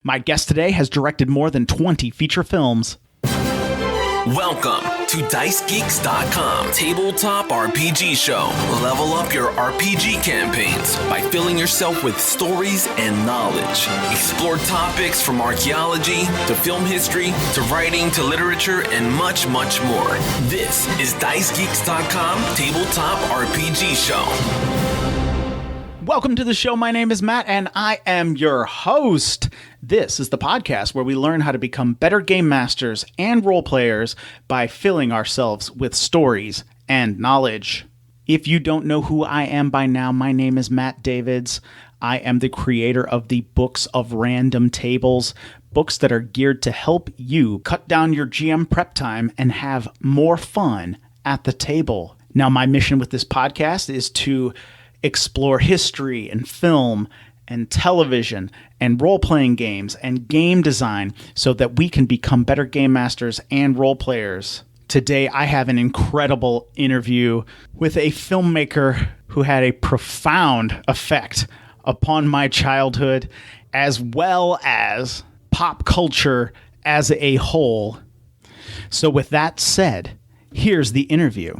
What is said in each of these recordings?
My guest today has directed more than 20 feature films. Welcome to DiceGeeks.com Tabletop RPG Show. Level up your RPG campaigns by filling yourself with stories and knowledge. Explore topics from archaeology to film history to writing to literature and much, much more. This is DiceGeeks.com Tabletop RPG Show. Welcome to the show. My name is Matt, and I am your host. This is the podcast where we learn how to become better game masters and role players by filling ourselves with stories and knowledge. If you don't know who I am by now, my name is Matt Davids. I am the creator of the Books of Random Tables, books that are geared to help you cut down your GM prep time and have more fun at the table. Now, my mission with this podcast is to explore history and film and television and role-playing games and game design so that we can become better game masters and role players. Today, I have an incredible interview with a filmmaker who had a profound effect upon my childhood, as well as pop culture as a whole. So with that said, here's the interview.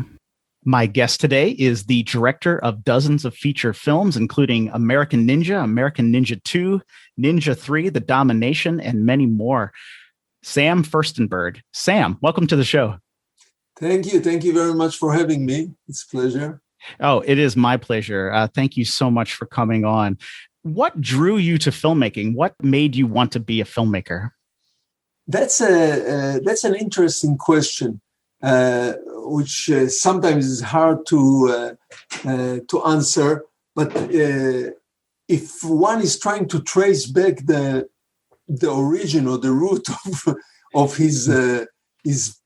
My guest today is the director of dozens of feature films, including American Ninja, American Ninja 2, Ninja 3, The Domination, and many more. Sam Firstenburg. Sam, welcome to the show. Thank you. Thank you very much for having me. It's a pleasure. Oh, it is my pleasure. Thank you so much for coming on. What drew you to filmmaking? What made you want to be a filmmaker? That's an interesting question. Which sometimes is hard to answer. But if one is trying to trace back the origin or the root of his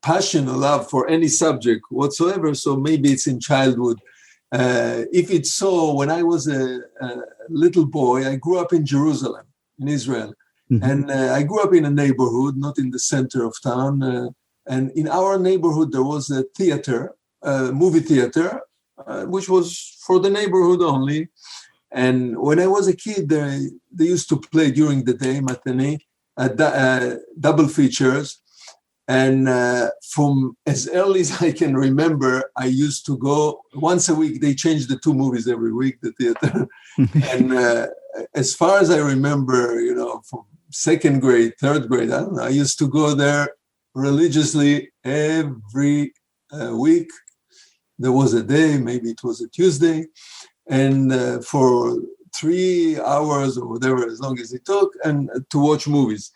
passion or love for any subject whatsoever, so maybe it's in childhood. If it's so, when I was a little boy, I grew up in Jerusalem, in Israel. Mm-hmm. And I grew up in a neighborhood, not in the center of town. And in our neighborhood, there was a theater, movie theater, which was for the neighborhood only. And when I was a kid, they used to play during the day, matinee, double features. And from as early as I can remember, I used to go once a week. They changed the two movies every week, the theater. And as far as I remember, from second grade, third grade, I don't know, I used to go there religiously every week. There was a day, maybe it was a Tuesday, and for 3 hours or whatever, as long as it took, and to watch movies.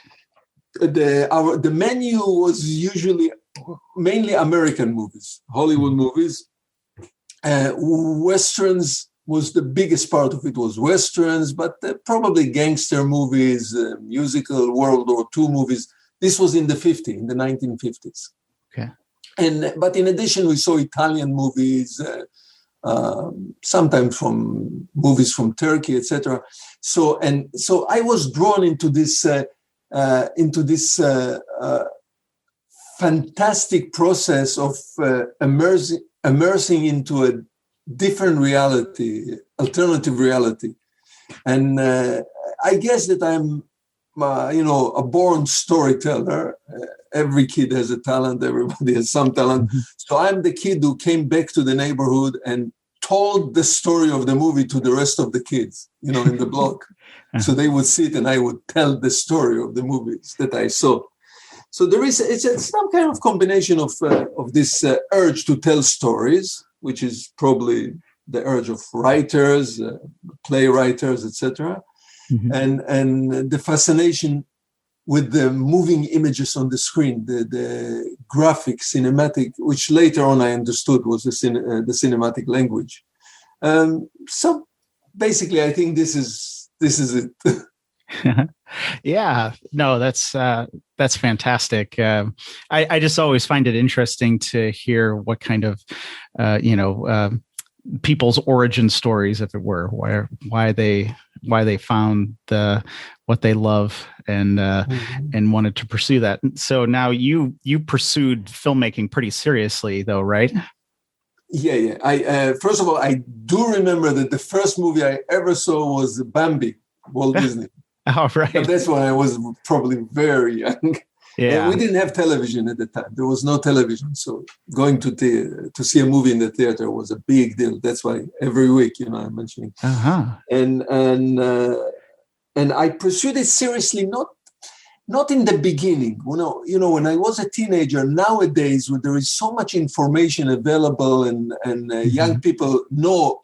The menu was usually mainly American movies, Hollywood movies. Westerns was the biggest part of it, was Westerns, but probably gangster movies, musical World War II movies. This was in the 1950s. Okay. But in addition, we saw Italian movies, sometimes from movies from Turkey, etc. So I was drawn into this fantastic process of immersing into a different reality, alternative reality, and I guess that I'm a born storyteller. Every kid has a talent. Everybody has some talent. Mm-hmm. So I'm the kid who came back to the neighborhood and told the story of the movie to the rest of the kids, in the block. So they would sit and I would tell the story of the movies that I saw. So it's some kind of combination of this urge to tell stories, which is probably the urge of writers, playwriters, etc. Mm-hmm. And the fascination with the moving images on the screen, the graphic, cinematic, which later on I understood was the cinematic language. So basically, I think this is it. Yeah, no, that's fantastic. I just always find it interesting to hear what kind of, people's origin stories, if it were, why they found what they love and wanted to pursue that. So now you pursued filmmaking pretty seriously, though, right? Yeah. I first of all, I do remember that the first movie I ever saw was Bambi, Walt Disney. Oh, right. But that's when I was probably very young. Yeah. And we didn't have television at the time. There was no television. So going to see a movie in the theater was a big deal. That's why every week, I'm mentioning. Uh-huh. And I pursued it seriously, not in the beginning. When I was a teenager, nowadays, when there is so much information available and young people know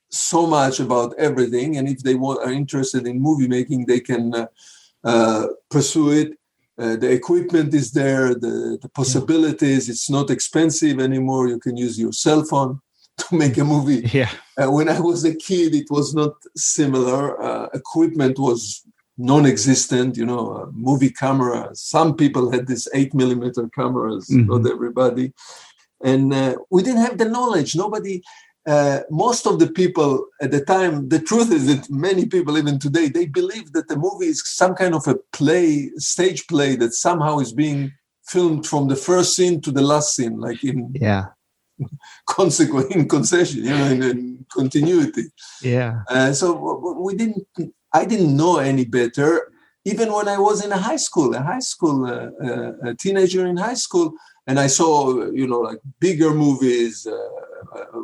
so much about everything, and if they are interested in movie making, they can pursue it. The equipment is there, the possibilities. It's not expensive anymore. You can use your cell phone to make a movie. Yeah. When I was a kid, it was not similar. Equipment was non-existent, movie camera. Some people had these 8mm cameras, not everybody. And we didn't have the knowledge. Nobody, most of the people at the time, the truth is that many people, even today, they believe that the movie is some kind of a stage play that somehow is being filmed from the first scene to the last scene, like in concession, in continuity. Yeah. So I didn't know any better, even when I was in a teenager in high school, and I saw, like bigger movies,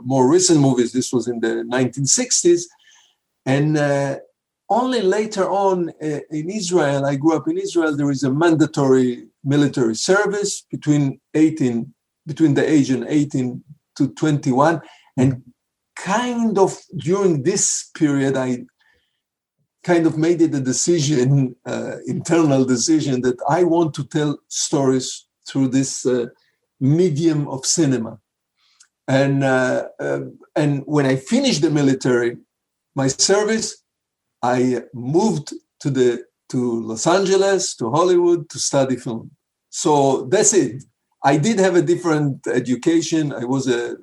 more recent movies. This was in the 1960s. And only later on in Israel, I grew up in Israel, there is a mandatory military service between the age of 18 to 21. And kind of during this period, I kind of made it a decision, internal decision, that I want to tell stories through this medium of cinema. And when I finished the military, my service, I moved to Los Angeles, to Hollywood, to study film. So that's it. I did have a different education. I was a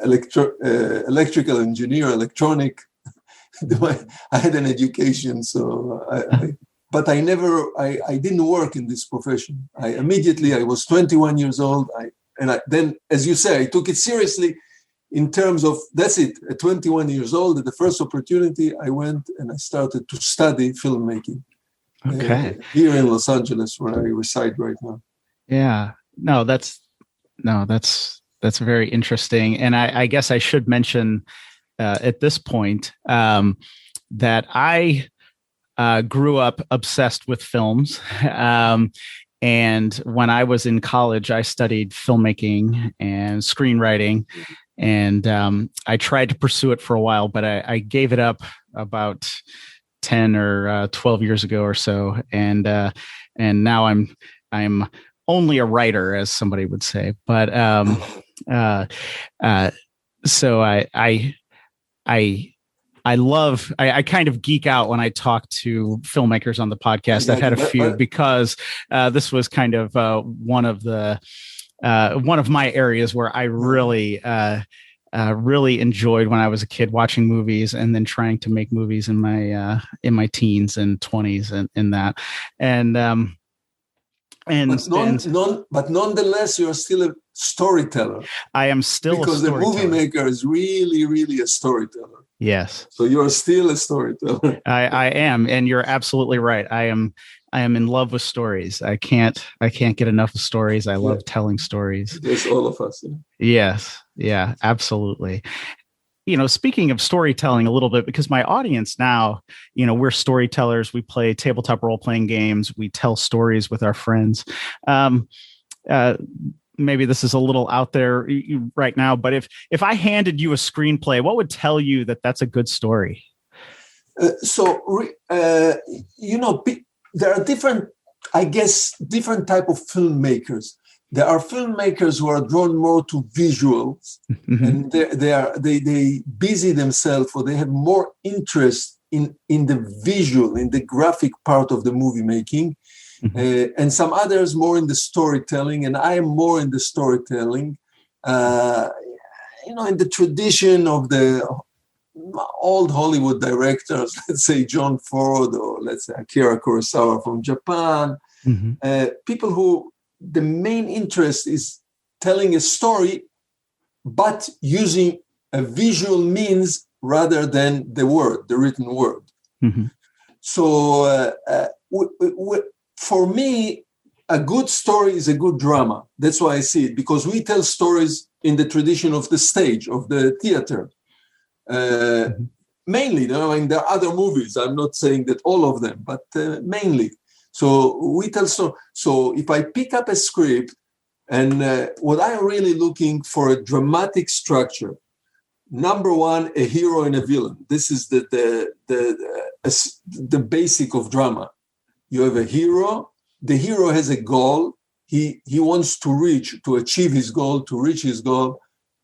electrical engineer, electronic. I had an education, so but I didn't work in this profession. I was 21 years old. Then, as you say, I took it seriously in terms of, that's it. At 21 years old, at the first opportunity, I went and I started to study filmmaking. Okay. Here in Los Angeles, where I reside right now. Yeah. That's very interesting. And I guess I should mention at this point that I grew up obsessed with films. And when I was in college, I studied filmmaking and screenwriting. And I tried to pursue it for a while, but I gave it up about 10 or 12 years ago or so. And now I'm only a writer, as somebody would say. But so I kind of geek out when I talk to filmmakers on the podcast. I've had a few because this was kind of one of my areas where I really enjoyed when I was a kid, watching movies and then trying to make movies in my teens and 20s and in that. But nonetheless, you're still a storyteller. I am still because the movie maker is really, really a storyteller. Yes. So you're still a storyteller. I am, and you're absolutely right. I am in love with stories. I can't get enough of stories. I love telling stories. Yes, all of us. Yes. Yeah, absolutely. Speaking of storytelling a little bit, because my audience now, we're storytellers. We play tabletop role-playing games. We tell stories with our friends. Maybe this is a little out there right now, but if I handed you a screenplay, what would tell you that that's a good story? There are different type of filmmakers. There are filmmakers who are drawn more to visuals, and they busy themselves, or they have more interest in the visual, in the graphic part of the movie making, and some others more in the storytelling. And I am more in the storytelling, in the tradition of the old Hollywood directors, let's say John Ford, or let's say Akira Kurosawa from Japan, people who the main interest is telling a story, but using a visual means rather than the written word. For me, a good story is a good drama. That's why I see it, because we tell stories in the tradition of the stage, of the theater. Mainly, and there are other movies. I'm not saying that all of them, but mainly. So we tell stories. So if I pick up a script, and what I'm really looking for a dramatic structure. Number one, a hero and a villain. This is the basic of drama. You have a hero. The hero has a goal. He wants to achieve his goal, to reach his goal,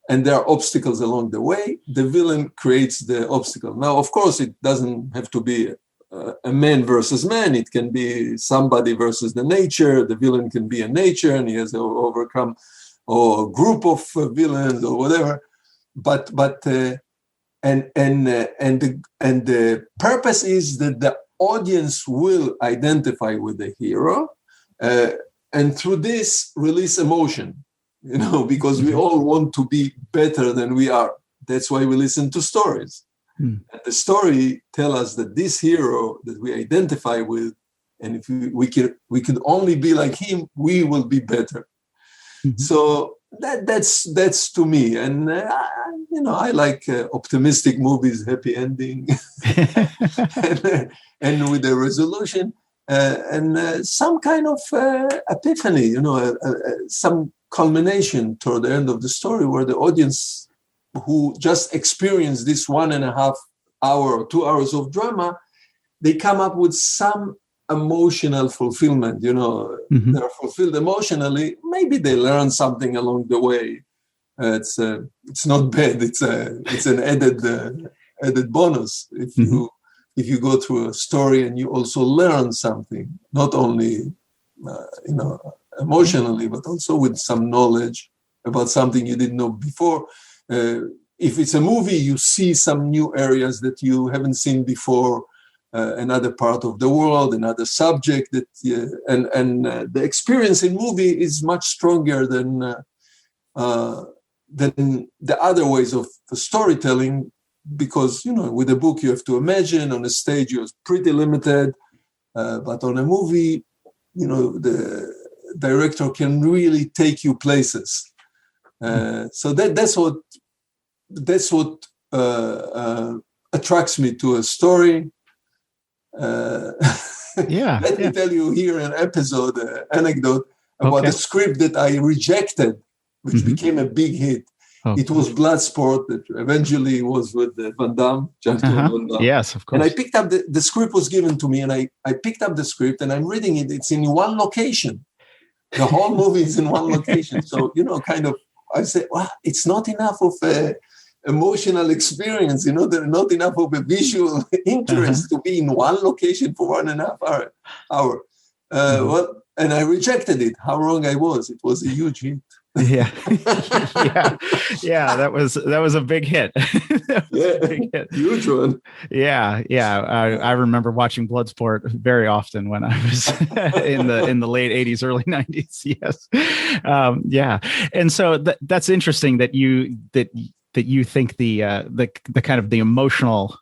and there are obstacles along the way. The villain creates the obstacle. Now, of course, it doesn't have to be a man versus man. It can be somebody versus the nature. The villain can be a nature, and he has to overcome a group of villains or whatever. But the purpose is that the audience will identify with the hero, and through this release emotion, because we all want to be better than we are. That's why we listen to stories. And the story tell us that this hero that we identify with, and if we could only be like him, we will be better. So that's to me, and I like optimistic movies, happy ending, and with a resolution, and some kind of epiphany, some culmination toward the end of the story, where the audience who just experienced this 1.5 hour or 2 hours of drama, they come up with some emotional fulfillment. They're fulfilled emotionally. Maybe they learn something along the way. It's not bad. It's an added bonus if you go through a story and you also learn something, not only emotionally, but also with some knowledge about something you didn't know before. If it's a movie, you see some new areas that you haven't seen before. Another part of the world, another subject and the experience in movie is much stronger than the other ways of storytelling, because with a book you have to imagine, on a stage you're pretty limited, but on a movie, the director can really take you places. So that's what attracts me to a story. Let me tell you here an anecdote about a script that I rejected, which became a big hit. It was Bloodsport, that eventually was with Van Damme, Jean-Claude Van Damme. Yes, of course. And I picked up the script was given to me, and I picked up the script and I'm reading it. It's in one location. The whole movie is in one location. So, I say, well, it's not enough of a emotional experience, there's not enough of a visual interest to be in one location for 1.5 hour. Well, and I rejected it. How wrong I was. It was a huge hit. Yeah. That was a big hit. Huge one. I remember watching Bloodsport very often when I was in the late 80s, early 90s. Yes. And so that's interesting that you think the kind of the emotional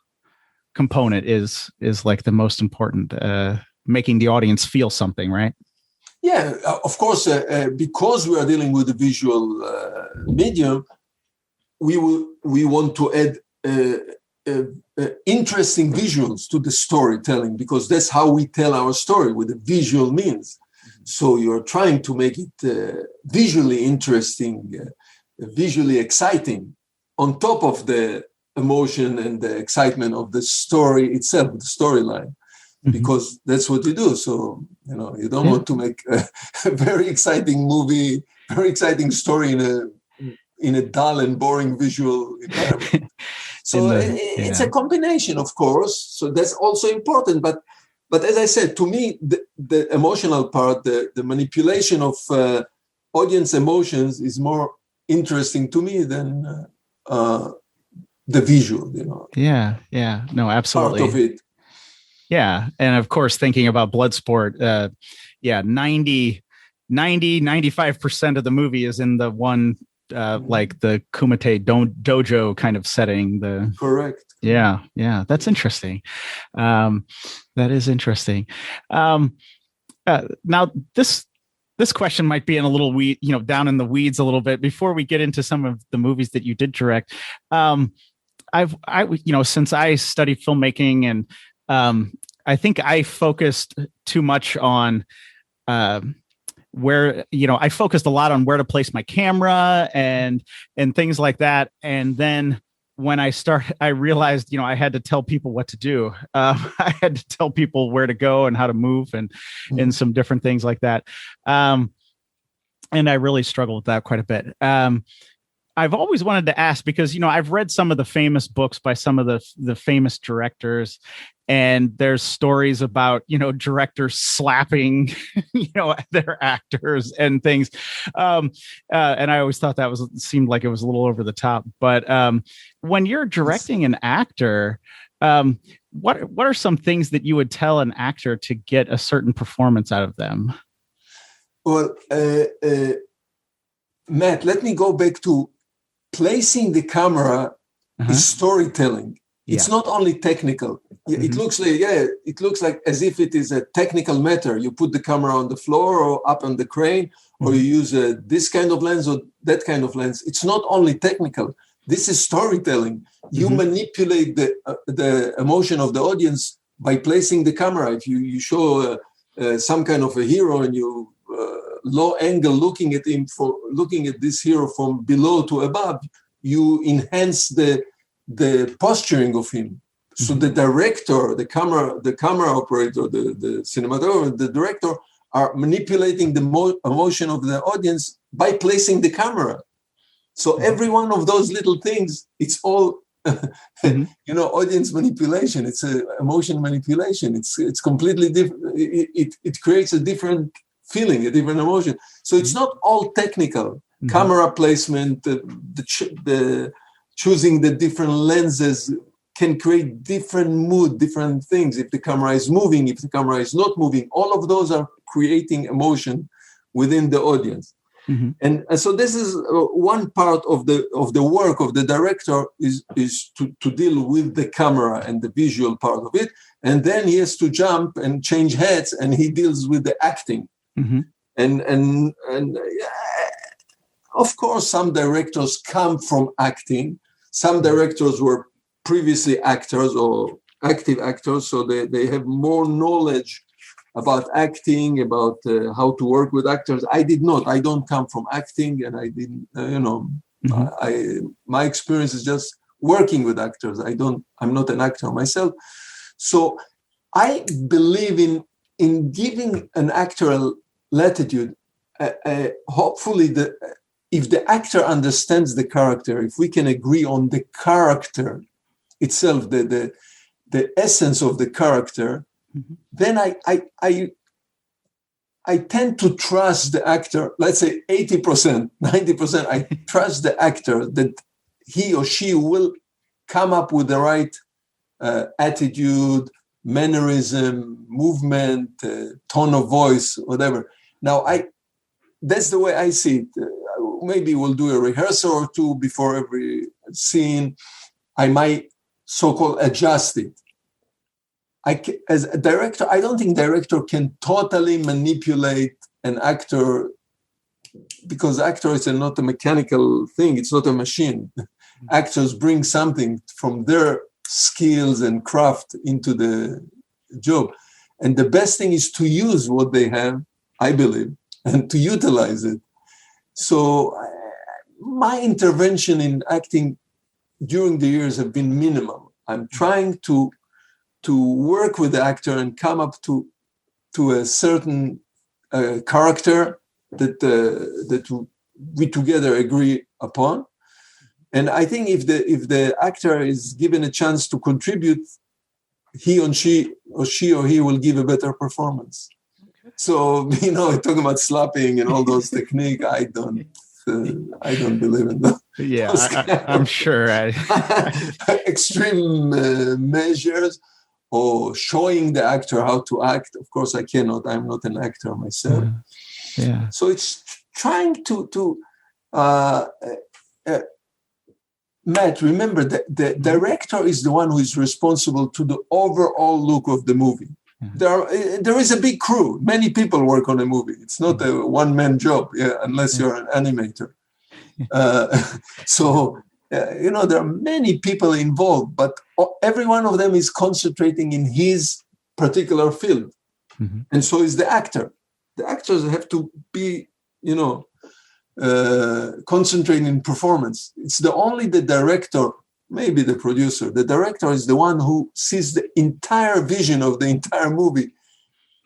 component is like the most important, making the audience feel something, right? Yeah, of course, because we are dealing with the visual medium, we want to add interesting visuals to the storytelling, because that's how we tell our story, with the visual means. So you're trying to make it visually interesting, visually exciting, on top of the emotion and the excitement of the story itself, the storyline. Because that's what you do. So, you don't want to make a very exciting movie, very exciting story in a dull and boring visual environment. So it's a combination, of course. So that's also important. But as I said, to me, the emotional part, the manipulation of audience emotions is more interesting to me than the visual, Yeah. No, absolutely. Part of it. Yeah. And of course, thinking about Bloodsport, 95% of the movie is in the one, like the Kumite dojo kind of setting. Correct. Yeah, that's interesting. That is interesting. Now this question might be in a little down in the weeds a little bit. Before we get into some of the movies that you did direct, since I studied filmmaking, and I think I focused too much on where, I focused a lot on where to place my camera and things like that. And then when I realized, I had to tell people what to do. I had to tell people where to go and how to move and some different things like that. And I really struggled with that quite a bit. I've always wanted to ask because, I've read some of the famous books by some of the famous directors, and there's stories about, directors slapping, their actors and things. And I always thought that seemed like it was a little over the top. But when you're directing an actor, what are some things that you would tell an actor to get a certain performance out of them? Well, Matt, let me go back to placing the camera is storytelling. Yeah. It's not only technical. It looks like as if it is a technical matter. You put the camera on the floor or up on the crane, or you use this kind of lens or that kind of lens. It's not only technical. This is storytelling. You manipulate the emotion of the audience by placing the camera. If you show some kind of a hero and you low angle looking at this hero from below to above, you enhance the posturing of him. So the director, the camera operator, the cinematographer, the director are manipulating the emotion of the audience by placing the camera. So every one of those little things, it's all audience manipulation. It's emotion manipulation. It's completely different. It creates a different feeling, a different emotion. So it's not all technical. Camera placement, the choosing the different lenses can create different mood, different things. If the camera is moving, if the camera is not moving, all of those are creating emotion within the audience. And so this is one part of the work of the director is to deal with the camera and the visual part of it. And then he has to jump and change heads, and he deals with the acting. And of course, some directors come from acting. Some directors were previously actors or active actors, so they have more knowledge about acting, about how to work with actors. I did not. I don't come from acting, and I didn't. My experience is just working with actors. I'm not an actor myself, so I believe in giving an actor a latitude. Hopefully, if the actor understands the character, if we can agree on the character itself, the essence of the character, then I tend to trust the actor. Let's say 80%, 90%. I trust the actor that he or she will come up with the right attitude, mannerism, movement, tone of voice, whatever. Now, that's the way I see it. Maybe we'll do a rehearsal or two before every scene. I might so-called adjust it. As a director, I don't think director can totally manipulate an actor, because actor is not a mechanical thing. It's not a machine. Actors bring something from their skills and craft into the job. And the best thing is to use what they have, I believe, and to utilize it. So my intervention in acting during the years have been minimal. I'm trying to work with the actor and come up to a certain character that we together agree upon. And I think if the actor is given a chance to contribute, he or she will give a better performance. So, talking about slapping and all those techniques, I don't believe in them. Yeah, I'm sure. Extreme measures or showing the actor how to act. Of course, I cannot. I'm not an actor myself. Yeah. So it's trying to Matt, remember that the director is the one who is responsible to the overall look of the movie. There is a big crew. Many people work on a movie. It's not a one-man job, unless you're an animator. There are many people involved, but every one of them is concentrating in his particular field. Mm-hmm. And so is the actor. The actors have to be, concentrating in performance. It's only the director, maybe the producer. The director is the one who sees the entire vision of the entire movie.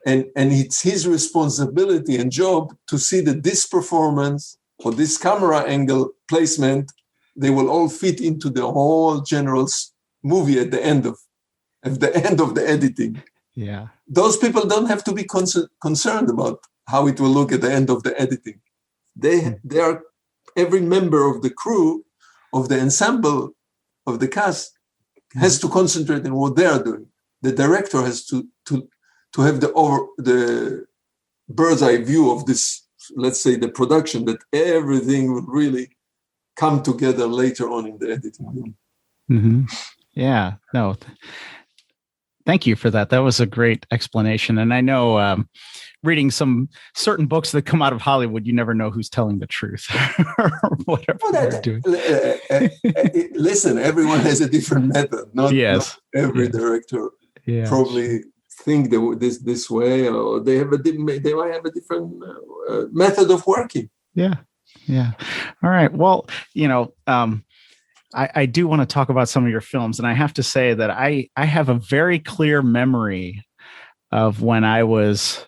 And it's his responsibility and job to see that this performance or this camera angle placement, they will all fit into the whole general movie at the end of the editing. Yeah. Those people don't have to be concerned about how it will look at the end of the editing. They are, every member of the crew, of the ensemble, of the cast, has to concentrate on what they are doing. The director has to have the bird's eye view of this, let's say, the production, that everything will really come together later on in the editing room. Mm-hmm. Yeah, no. Thank you for that. That was a great explanation. And I know reading some certain books that come out of Hollywood, you never know who's telling the truth or whatever they're doing. Listen, everyone has a different method. Not every director probably think this way, or they might have a different method of working. Yeah. All right. Well, I do want to talk about some of your films, and I have to say that I have a very clear memory of when I was,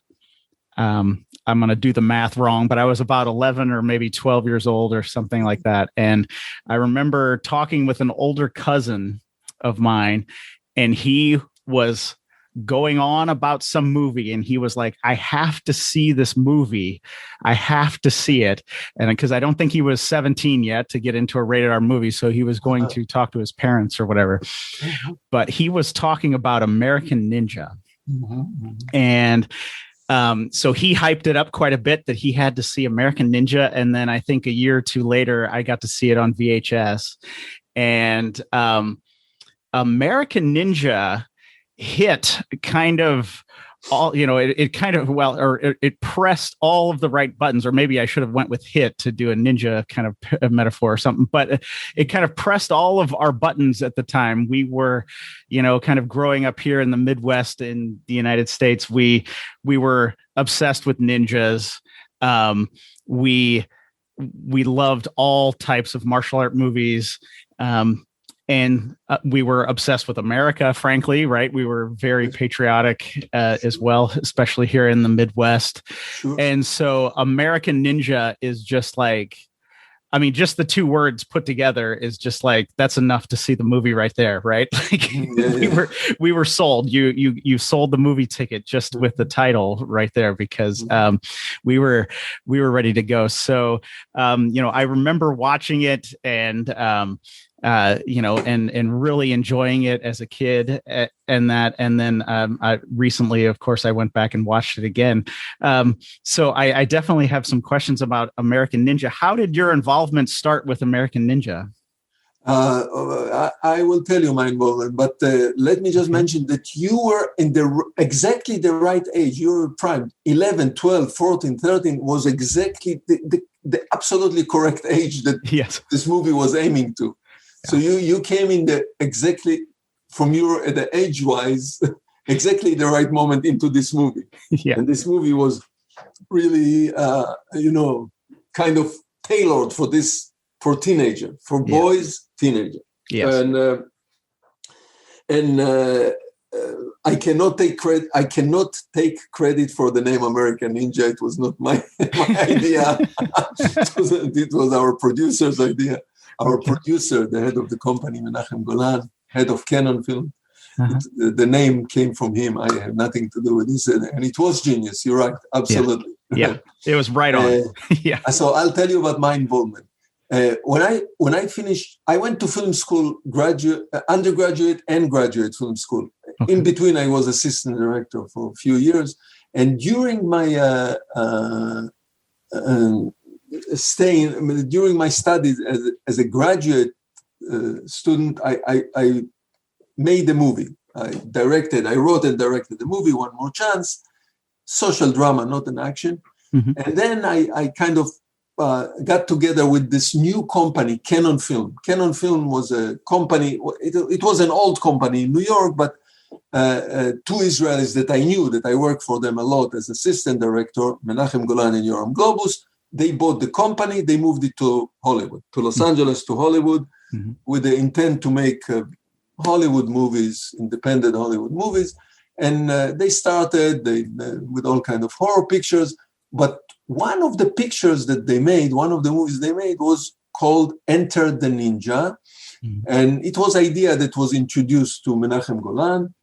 I'm going to do the math wrong, but I was about 11 or maybe 12 years old or something like that. And I remember talking with an older cousin of mine, and he was going on about some movie, and he was like, I have to see this movie. I have to see it. And because I don't think he was 17 yet to get into a rated R movie. So he was going to talk to his parents or whatever, but he was talking about American Ninja. And so he hyped it up quite a bit that he had to see American Ninja. And then I think a year or two later, I got to see it on VHS, and American Ninja hit kind of all, it kind of, it pressed all of the right buttons, or maybe I should have went with hit to do a ninja kind of a metaphor or something, but it kind of pressed all of our buttons at the time. We were, kind of growing up here in the Midwest in the United States. We were obsessed with ninjas. We loved all types of martial art movies. And we were obsessed with America, frankly, right? We were very patriotic as well, especially here in the Midwest. Sure. And so American Ninja is just like, just the two words put together is just like, that's enough to see the movie right there, right? Like we were sold. You sold the movie ticket just with the title right there, because we were ready to go. So, I remember watching it and and really enjoying it as a kid, and then I recently, of course, I went back and watched it again. So I definitely have some questions about American Ninja. How did your involvement start with American Ninja? I will tell you my involvement, but let me just mention that you were in exactly the right age. You were prime. 11, 12, 14, 13 was exactly the absolutely correct age that this movie was aiming to. So you came in exactly from the age-wise, exactly the right moment into this movie. Yeah. And this movie was really, kind of tailored for teenager, for boys, teenager. Yes. And I cannot take credit. I cannot take credit for the name American Ninja. It was not my idea. It was our producer's idea. Our producer, the head of the company, Menachem Golan, head of Canon Film, the name came from him. I have nothing to do with this. And it was genius. You're right. Absolutely. Yeah. It was right on. So I'll tell you about my involvement. When I finished, I went to film school, undergraduate and graduate film school. Okay. In between, I was assistant director for a few years. And during my during my studies as a graduate student, I made the movie. I wrote and directed the movie, One More Chance, social drama, not an action. Mm-hmm. And then I kind of got together with this new company, Canon Film. Canon Film was a company, it was an old company in New York, but two Israelis that I knew, that I worked for them a lot as assistant director, Menachem Golan and Yoram Globus, they bought the company, they moved it to Hollywood, to Los Angeles, to Hollywood, with the intent to make Hollywood movies, independent Hollywood movies. And they started with all kind of horror pictures. But one of the pictures that they made, one of the movies they made was called Enter the Ninja. And it was an idea that was introduced to Menachem Golan.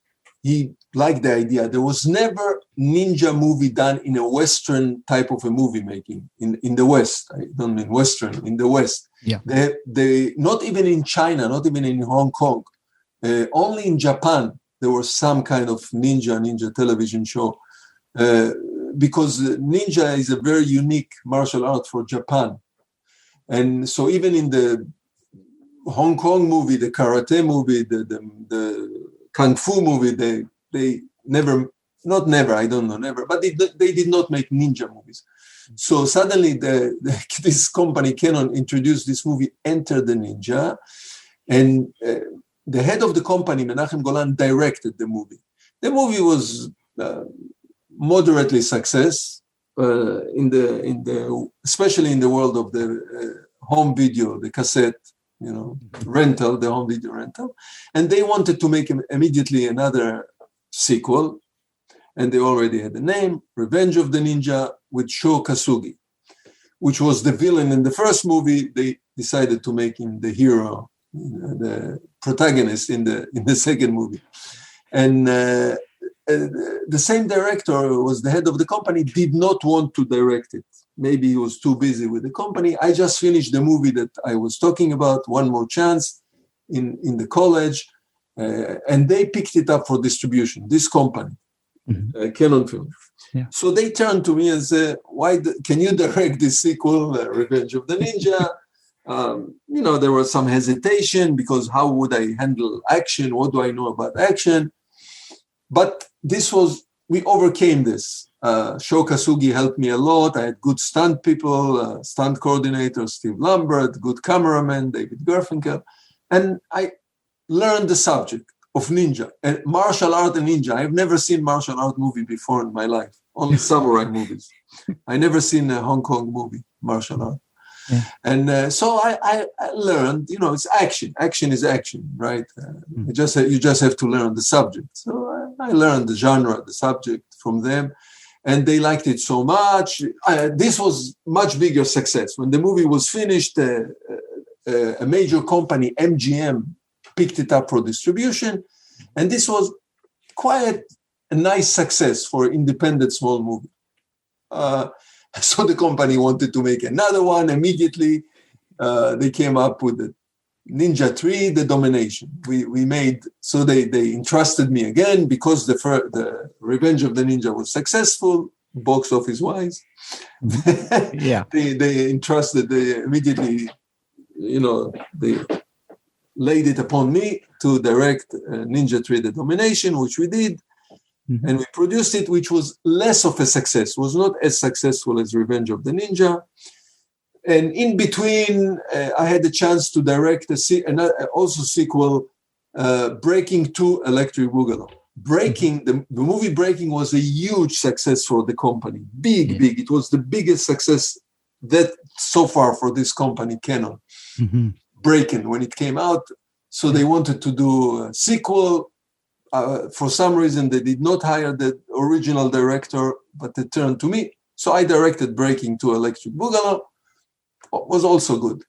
He liked the idea. There was never ninja movie done in a Western type of a movie making in the West. I don't mean Western, in the West. Yeah. They not even in China, not even in Hong Kong, only in Japan, there was some kind of ninja television show. Because ninja is a very unique martial art for Japan. And so even in the Hong Kong movie, the karate movie, the kung fu movie, they never, but they did not make ninja movies. So suddenly this company, Canon, introduced this movie, Enter the Ninja. And the head of the company, Menachem Golan, directed the movie. The movie was moderately success especially in the world of the home video, the cassette, rental, the home video rental. And they wanted to make immediately another sequel. And they already had the name, Revenge of the Ninja, with Sho Kasugi, which was the villain in the first movie. They decided to make him the hero, the protagonist in the second movie. And the same director was the head of the company, did not want to direct it. Maybe he was too busy with the company. I just finished the movie that I was talking about, One More Chance, in the college, and they picked it up for distribution, this company, Canon Film. Yeah. So they turned to me and said, can you direct this sequel, Revenge of the Ninja? There was some hesitation because how would I handle action? What do I know about action? But we overcame this. Sho Kasugi helped me a lot. I had good stunt people, stunt coordinator, Steve Lambert, good cameraman, David Garfinkel. And I learned the subject of ninja, and martial art and ninja. I've never seen martial art movie before in my life, only samurai movies. I never seen a Hong Kong movie, martial art. Yeah. And so I learned, it's action. Action is action, right? You just have to learn the subject. So I learned the genre, the subject from them, and they liked it so much. This was much bigger success. When the movie was finished, a major company, MGM, picked it up for distribution, and this was quite a nice success for independent small movie. So the company wanted to make another one immediately. They came up with the Ninja 3, the Domination. We made, so they entrusted me again because the Revenge of the Ninja was successful, box office wise. Yeah. They entrusted, they immediately, they laid it upon me to direct Ninja 3, the Domination, which we did. And we produced it, which was less of a success, was not as successful as Revenge of the Ninja. And in between, I had the chance to direct also sequel, Breaking 2, Electric Boogaloo. Breaking, the movie Breaking was a huge success for the company. Big. It was the biggest success that so far for this company, Canon. Breaking, when it came out. So they wanted to do a sequel. For some reason, they did not hire the original director, but they turned to me. So I directed Breaking 2, Electric Boogaloo. Was also good.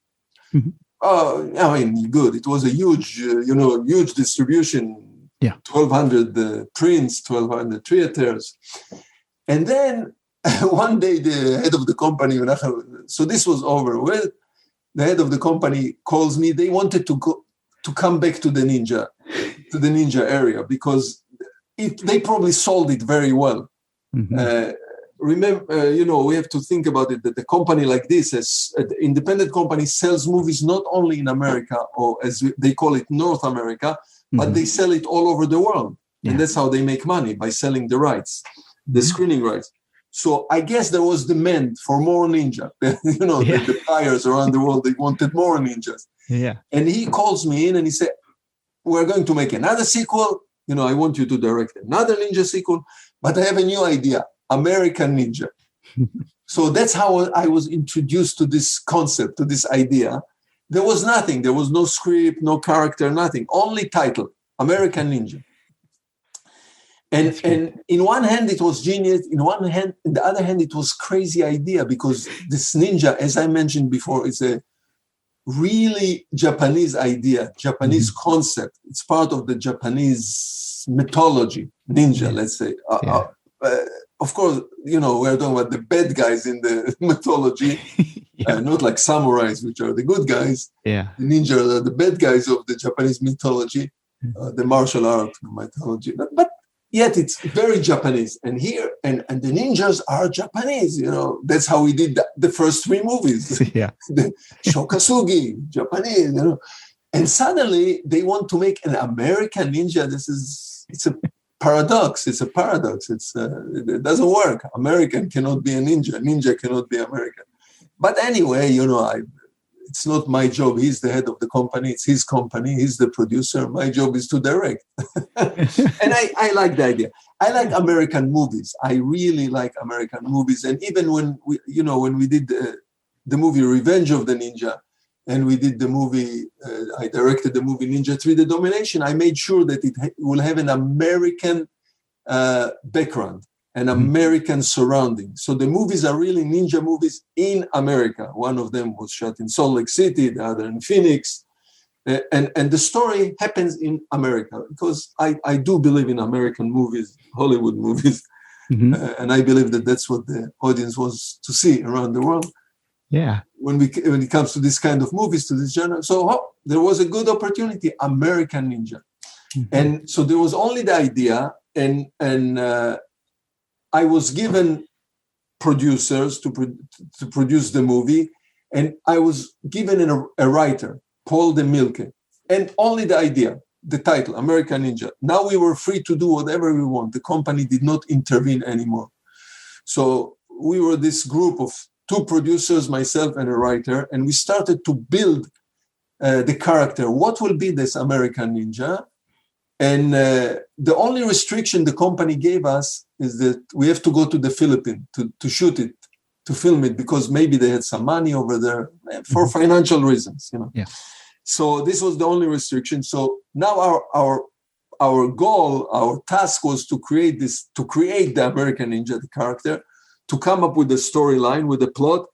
Good. It was a huge distribution. Yeah. 1,200 prints, 1,200 theaters. And then one day, the head of the company, so this was over with. The head of the company calls me. They wanted to come back to the ninja area because they probably sold it very well. remember, we have to think about it, that the company like this, as an independent company, sells movies not only in America, or as they call it, North America, but they sell it all over the world. Yeah. And that's how they make money, by selling the rights, the screening rights. So I guess there was demand for more ninja. The buyers around the world, they wanted more ninjas. Yeah. And he calls me in and he said, we're going to make another sequel. I want you to direct another ninja sequel, but I have a new idea, American Ninja. So that's how I was introduced to this concept, to this idea. There was nothing. There was no script, no character, nothing. Only title, American Ninja. And in one hand, it was genius. In the other hand, it was crazy idea, because this ninja, as I mentioned before, is a really Japanese idea, Japanese concept. It's part of the Japanese mythology, ninja, let's say. Of course, we're talking about the bad guys in the mythology, not like samurais, which are the good guys. Yeah. The ninja are the bad guys of the Japanese mythology, the martial art mythology. But yet it's very Japanese. And here, and the ninjas are Japanese, that's how we did the first 3 movies. Yeah. The Shokasugi, Japanese, And suddenly they want to make an American ninja. It's a paradox. It doesn't work. American cannot be a ninja. Ninja cannot be American. But anyway, it's not my job. He's the head of the company. It's his company. He's the producer. My job is to direct. And I like the idea. I like American movies. I really like American movies. And even when we did the movie Revenge of the Ninja, and we did the movie, I directed the movie Ninja 3, The Domination, I made sure that it will have an American background, an American surrounding. So the movies are really ninja movies in America. One of them was shot in Salt Lake City, the other in Phoenix. And the story happens in America, because I do believe in American movies, Hollywood movies. And I believe that that's what the audience wants to see around the world. Yeah. When it comes to this kind of movies, to this genre. So there was a good opportunity, American Ninja. And so there was only the idea, and I was given producers to produce the movie, and I was given a writer, Paul de Milke, and only the idea, the title, American Ninja. Now we were free to do whatever we want. The company did not intervene anymore. So we were this group of 2 producers, myself and a writer, and we started to build the character. What will be this American Ninja? And the only restriction the company gave us is that we have to go to the Philippines to shoot it, to film it, because maybe they had some money over there for financial reasons, Yeah. So this was the only restriction. So now our goal, our task was to create the American Ninja, the character, to come up with a storyline, with a plot,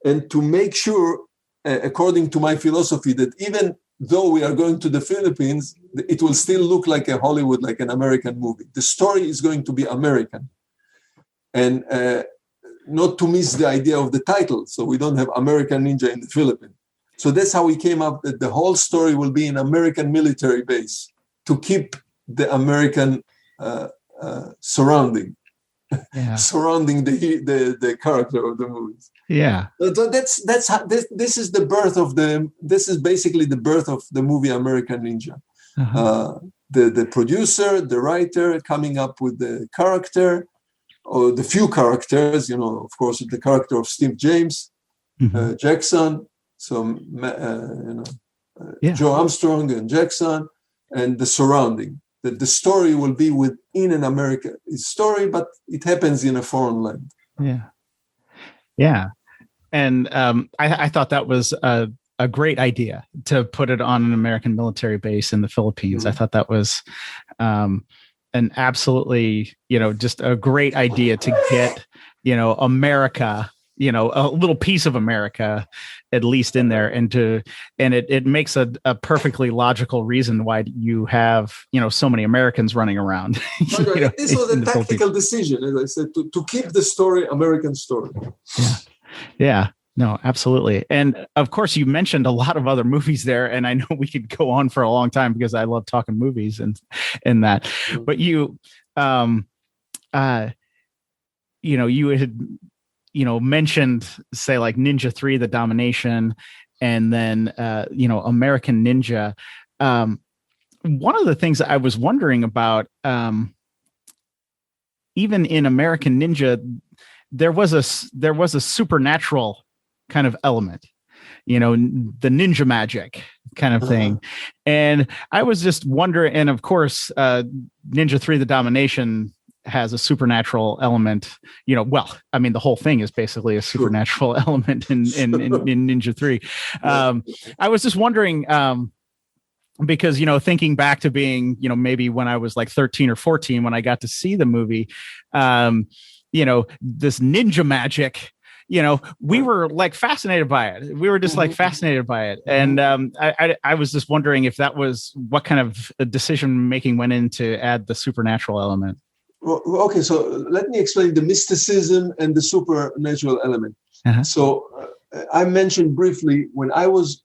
and to make sure, according to my philosophy, that even though we are going to the Philippines, it will still look like a Hollywood, like an American movie. The story is going to be American. And not to miss the idea of the title. So we don't have American Ninja in the Philippines. So that's how we came up that the whole story will be an American military base to keep the American surrounding. Yeah. Surrounding the character of the movies. Yeah. So that's how this is the birth of this is basically the birth of the movie American Ninja. The producer, the writer coming up with the character, or the few characters, of course, the character of Steve James, Jackson, Joe Armstrong and Jackson, and the surrounding. That the story will be within an American story, but it happens in a foreign land. Yeah. Yeah. And I thought that was a great idea to put it on an American military base in the Philippines. I thought that was an absolutely, just a great idea to get, America, a little piece of America, at least in there, and it makes a perfectly logical reason why you have, so many Americans running around. This was a tactical decision, as I said, to keep the story American story. Yeah. Yeah. No, absolutely. And of course, you mentioned a lot of other movies there, and I know we could go on for a long time because I love talking movies and that. But you, you had, mentioned, say, like Ninja 3, the Domination, and then, American Ninja. One of the things I was wondering about, even in American Ninja, there was a supernatural kind of element, the ninja magic kind of thing. And I was just wondering, and of course, Ninja 3, the Domination has a supernatural element, the whole thing is basically a supernatural element in Ninja 3. I was just wondering, because, thinking back to being, maybe when I was like 13 or 14, when I got to see the movie, this ninja magic, we were like fascinated by it. We were just like fascinated by it. And I was just wondering if that was what kind of decision making went in to add the supernatural element. Well, okay, so let me explain the mysticism and the supernatural element. So I mentioned briefly, when I was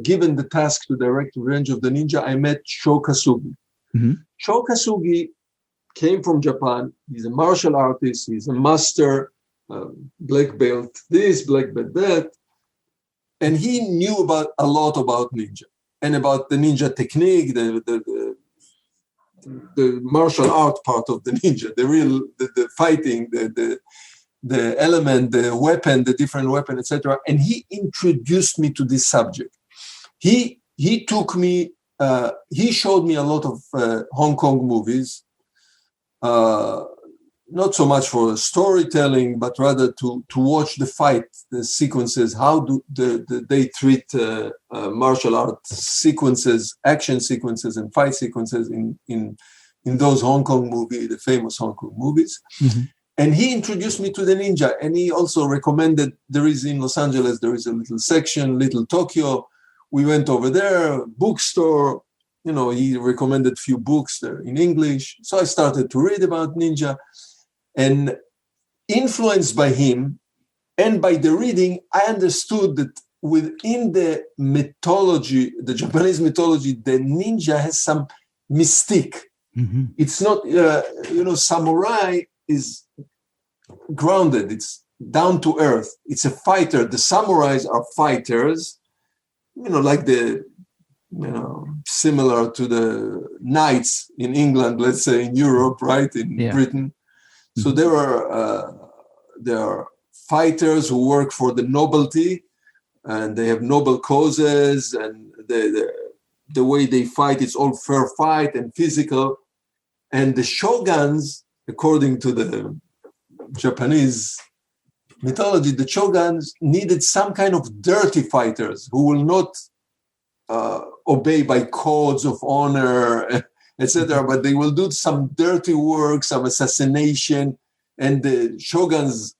given the task to direct Revenge of the Ninja, I met Sho Kasugi. Sho Kasugi came from Japan. He's a martial artist. He's a master, black belt this, black belt that. And he knew a lot about ninja and about the ninja technique, the martial art part of the ninja, the fighting, the element, the weapon, the different weapon, etc. And he introduced me to this subject. He took me, he showed me a lot of Hong Kong movies, not so much for storytelling, but rather to watch the fight, the sequences, how do they treat martial art sequences, action sequences, and fight sequences in those Hong Kong movies, the famous Hong Kong movies. And he introduced me to the ninja, and he also recommended, there is in Los Angeles, there is a little section, Little Tokyo. We went over there, bookstore, he recommended a few books there in English. So I started to read about ninja. And influenced by him and by the reading, I understood that within the mythology, the Japanese mythology, the ninja has some mystique. It's not, samurai is grounded. It's down to earth. It's a fighter. The samurais are fighters, like similar to the knights in England, let's say in Europe, right? In Britain. So there are fighters who work for the nobility, and they have noble causes, and the way they fight, it's all fair fight and physical. And the shoguns, according to the Japanese mythology, the shoguns needed some kind of dirty fighters who will not obey by codes of honor, etc., but they will do some dirty work, some assassination, and the shoguns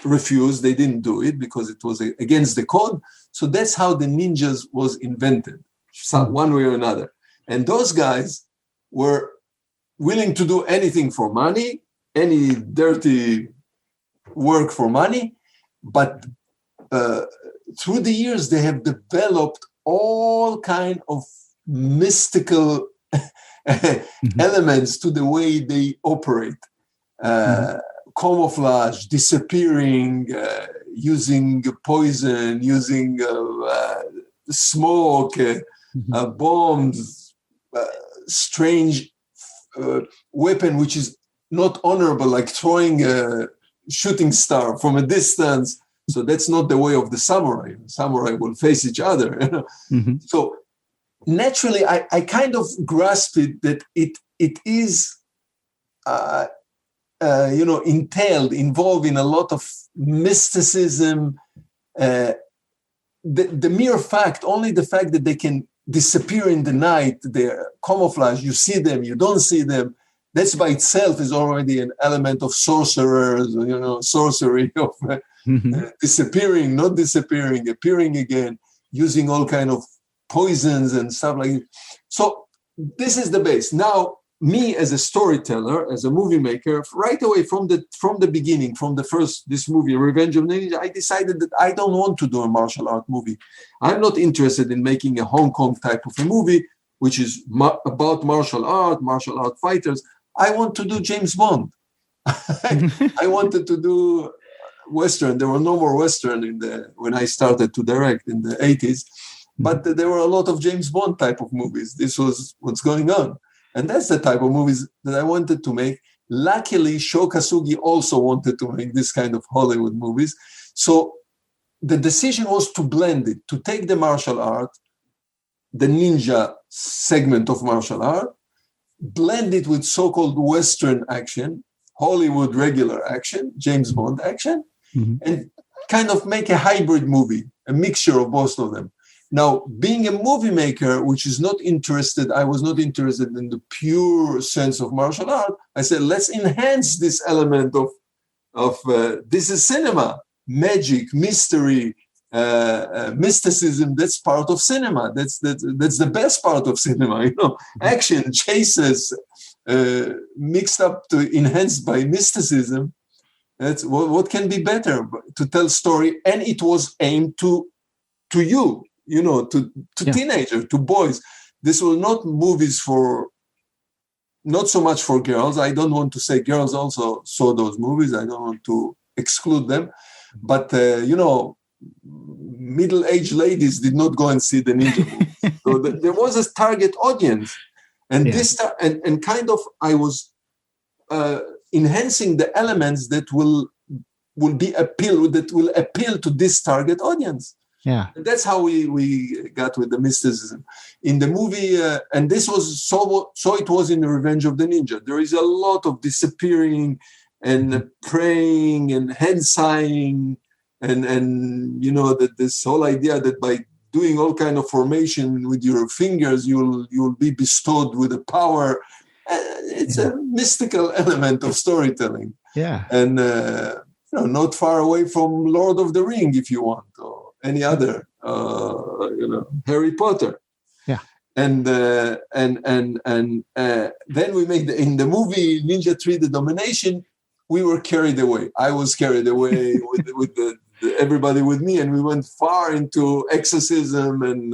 refused. They didn't do it because it was against the code. So that's how the ninjas was invented, one way or another. And those guys were willing to do anything for money, any dirty work for money, but through the years they have developed all kind of mystical elements to the way they operate. Camouflage, disappearing, using poison, using smoke, bombs, strange weapon which is not honorable, like throwing a shooting star from a distance. So that's not the way of the samurai. Samurai will face each other. So naturally, I kind of grasped it that it is, involved in a lot of mysticism. The mere fact, only the fact that they can disappear in the night, their camouflage, you see them, you don't see them, that's by itself is already an element of sorcerers, sorcery of disappearing, not disappearing, appearing again, using all kind of poisons and stuff like that. So this is the base. Now, me as a storyteller, as a movie maker, right away from the beginning, from this movie, Revenge of the Ninja, I decided that I don't want to do a martial art movie. I'm not interested in making a Hong Kong type of a movie, which is about martial art fighters. I want to do James Bond. I wanted to do Western. There were no more Western when I started to direct in the 80s, but there were a lot of James Bond type of movies. This was what's going on. And that's the type of movies that I wanted to make. Luckily, Sho Kasugi also wanted to make this kind of Hollywood movies. So the decision was to blend it, to take the martial art, the ninja segment of martial art, blend it with so-called Western action, Hollywood regular action, James Bond action, and kind of make a hybrid movie, a mixture of both of them. Now, being a movie maker, which is not interested, I was not interested in the pure sense of martial art. I said, let's enhance this element of this is cinema, magic, mystery, mysticism. That's part of cinema. That's the best part of cinema. You know, action, chases, mixed up to enhanced by mysticism. That's what can be better to tell story, and it was aimed to you. You know, to teenagers, to boys. This were not movies not so much for girls. I don't want to say girls also saw those movies. I don't want to exclude them. But, middle-aged ladies did not go and see the ninja movies. So there was a target audience. And and kind of I was enhancing the elements that will appeal to this target audience. Yeah, and that's how we got with the mysticism in the movie, and this was so it was in the Revenge of the Ninja. There is a lot of disappearing and praying and hand sighing, and you know that this whole idea that by doing all kind of formation with your fingers you'll be bestowed with a power. It's a mystical element of storytelling. Yeah, and not far away from Lord of the Ring, if you want. Or any other, Harry Potter. Yeah. And then we made in the movie Ninja 3, The Domination, we were carried away. I was carried away with everybody with me, and we went far into exorcism and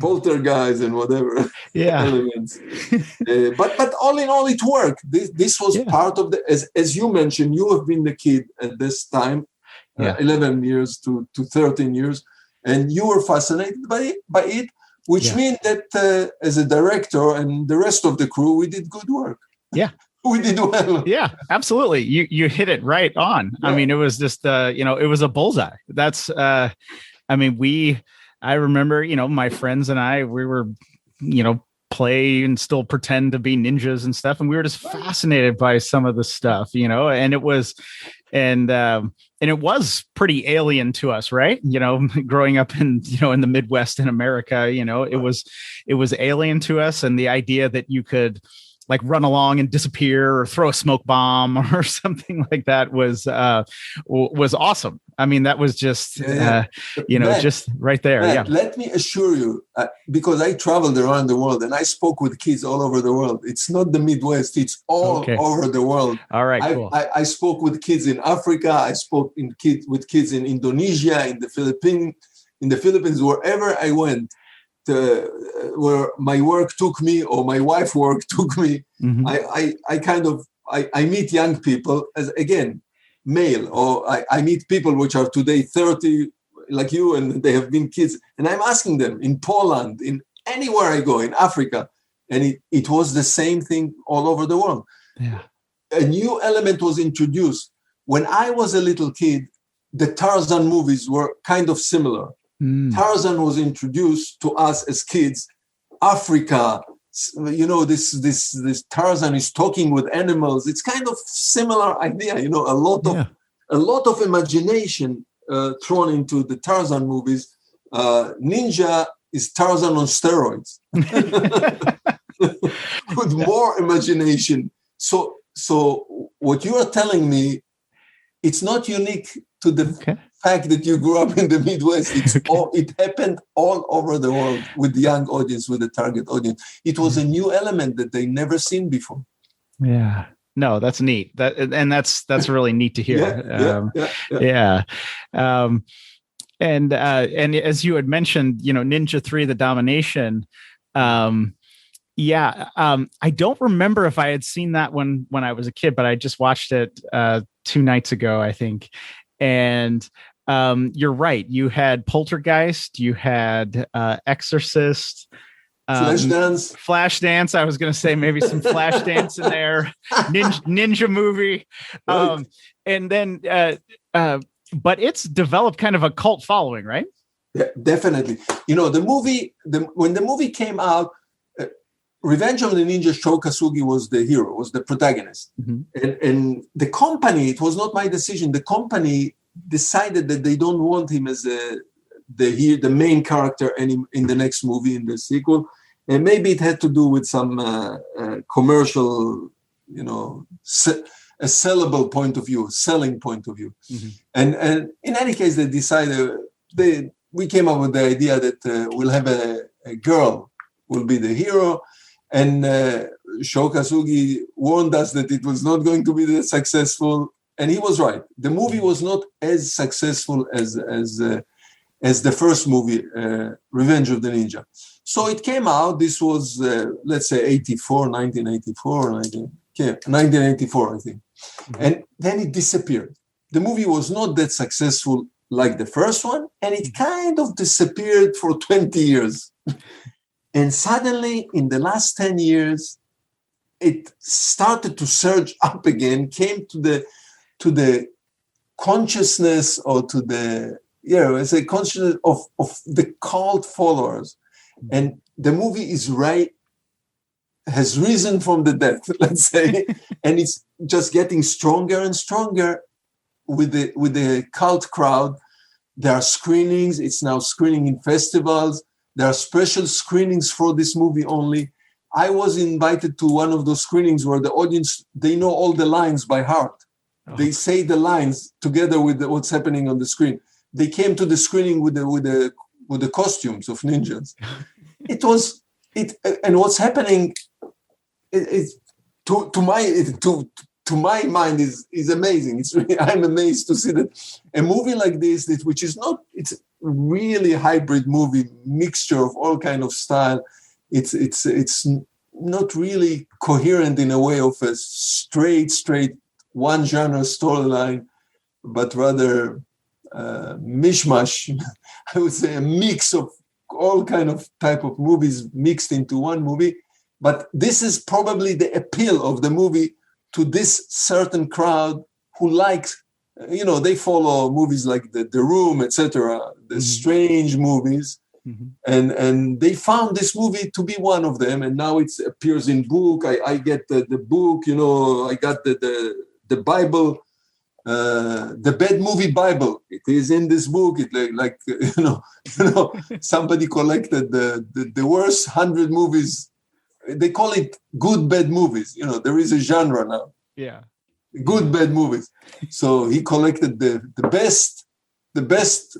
poltergeist and whatever elements. But all in all, it worked. This was part of as you mentioned, you have been the kid at this time, 11 years to 13 years, and you were fascinated by it, which means that as a director and the rest of the crew, we did good work. Yeah. We did well. Yeah, absolutely. You hit it right on. Yeah. I mean, it was just, it was a bullseye. That's, I remember, my friends and I, we were, play and still pretend to be ninjas and stuff. And we were just fascinated by some of the stuff, and it was, and it was pretty alien to us, right? Growing up in the Midwest in America, it was alien to us. And the idea that you could like run along and disappear or throw a smoke bomb or something like that was awesome. I mean, that was just, Matt, just right there. Matt, let me assure you, because I traveled around the world and I spoke with kids all over the world. It's not the Midwest. It's all over the world. All right, cool. I spoke with kids in Africa. I spoke with kids in Indonesia, in the Philippines, wherever I went. Where my work took me or my wife's work took me, I meet young people as again male, or I meet people which are today 30 like you, and they have been kids, and I'm asking them in Poland, in anywhere I go, in Africa, and it was the same thing all over the world. Yeah. A new element was introduced. When I was a little kid, the Tarzan movies were kind of similar. Tarzan was introduced to us as kids. Africa, this Tarzan is talking with animals. It's kind of similar idea, a lot of imagination thrown into the Tarzan movies. Ninja is Tarzan on steroids with more imagination. So what you are telling me, it's not unique to the fact that you grew up in the Midwest. It happened all over the world with the young audience, with the target audience. It was a new element that they never seen before. Yeah. No, that's neat. That's really neat to hear. And as you had mentioned, Ninja 3, The Domination, Yeah. I don't remember if I had seen that when I was a kid, but I just watched it 2 nights ago, I think. And you're right. You had Poltergeist, you had Exorcist, Flashdance. Flashdance. I was going to say maybe some Flashdance in there, ninja movie. Right. And then, but it's developed kind of a cult following, right? Yeah, definitely. You know, when the movie came out, Revenge of the Ninja, Sho Kasugi was the hero, was the protagonist. And the company, it was not my decision. The company decided that they don't want him as the main character in the next movie, in the sequel. And maybe it had to do with some commercial, you know, a sellable point of view, selling point of view. And in any case, they decided, we came up with the idea that we'll have a girl will be the hero. And Sho Kasugi warned us that it was not going to be that successful. And he was right. The movie was not as successful as the first movie, Revenge of the Ninja. So it came out. This was, let's say, 1984, I think. And then it disappeared. The movie was not that successful like the first one, and it kind of disappeared for 20 years. And suddenly, in the last 10 years, it started to surge up again, came to the consciousness, or to the, it's a consciousness of the cult followers. And the movie has risen from the dead, let's say, and it's just getting stronger and stronger with the cult crowd. There are screenings. It's now screening in festivals. There are special screenings for this movie only. I was invited to one of those screenings where the audience, they know all the lines by heart. Oh. They say the lines together with what's happening on the screen. They came to the screening with the costumes of ninjas. And what's happening is to my mind is amazing. It's really, I'm amazed to see that a movie like this, which is not, it's really a hybrid movie, mixture of all kind of style. It's not really coherent in a way of a straight one genre storyline, but rather mishmash. I would say a mix of all kind of type of movies mixed into one movie. But this is probably the appeal of the movie to this certain crowd who likes, they follow movies like The Room, etc., the strange movies. And they found this movie to be one of them. And now it appears in book. I get the book, I got the Bible, the Bad Movie Bible. It is in this book. It somebody collected the worst 100 movies. They call it good bad movies. There is a genre now. Yeah. Good bad movies. So he collected the best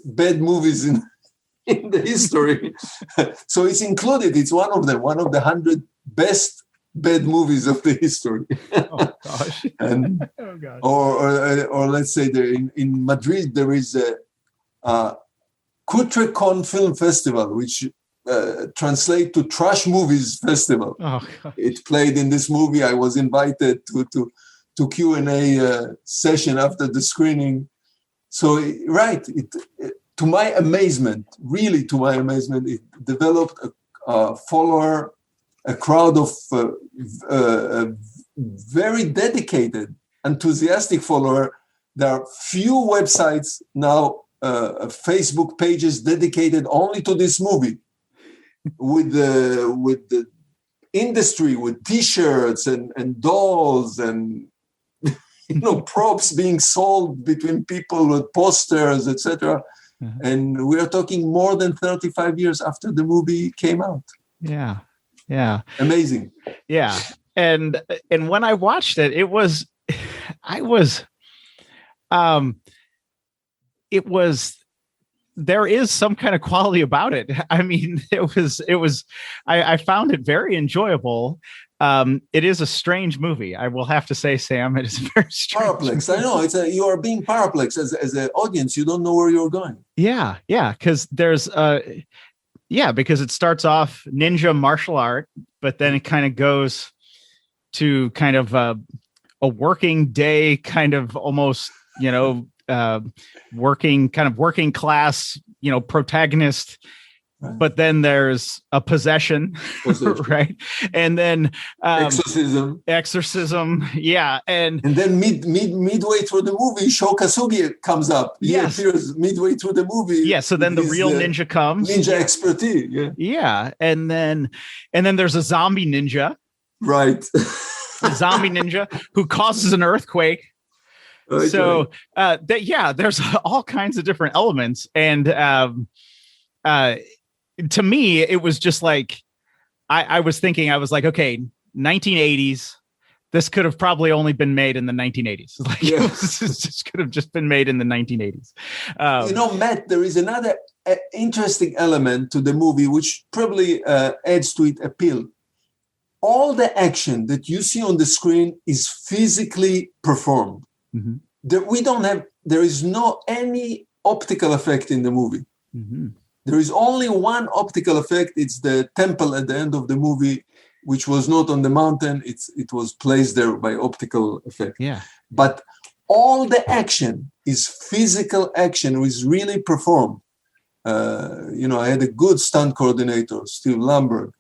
bad movies in the history. So it's included. It's one of them, one of the 100 best bad movies of the history. Oh gosh. And or let's say there in Madrid there is a Cutrecon Film Festival, which translate to Trash Movies Festival. Oh, it played in this movie. I was invited to Q&A session after the screening. So, to my amazement, it developed a follower, a crowd of very dedicated, enthusiastic follower. There are few websites now, Facebook pages dedicated only to this movie. With the industry, with T-shirts and dolls and props being sold between people with posters, etc. And we are talking more than 35 years after the movie came out. Yeah, amazing. Yeah, and when I watched it, it was there is some kind of quality about it. I mean, I found it very enjoyable. It is a strange movie. I will have to say, Sam, it is a very strange Paraplex. movie. I know you are being paraplex as an audience. You don't know where you're going. Yeah. Cause there's Yeah, because it starts off ninja martial art, but then it kind of goes to kind of a working day, kind of almost, working class, protagonist. Right. But then there's a possession. Right? And then exorcism. Yeah. And then midway through the movie, Shokasugi comes up. He appears midway through the movie. Yeah. So then the real ninja comes. Ninja expertise. Yeah. Yeah. And then there's a zombie ninja. Right. A zombie ninja who causes an earthquake. Okay. So there's all kinds of different elements. And to me, it was just like, I was thinking, I was like, okay, 1980s, this could have probably only been made in the 1980s. Like, this could have just been made in the 1980s. Matt, there is another interesting element to the movie, which probably adds to its appeal. All the action that you see on the screen is physically performed. Mm-hmm. There is no any optical effect in the movie. Mm-hmm. There is only one optical effect. It's the temple at the end of the movie, which was not on the mountain. It was placed there by optical effect. Yeah. But all the action is physical action, is really performed. I had a good stunt coordinator, Steve Lamberg,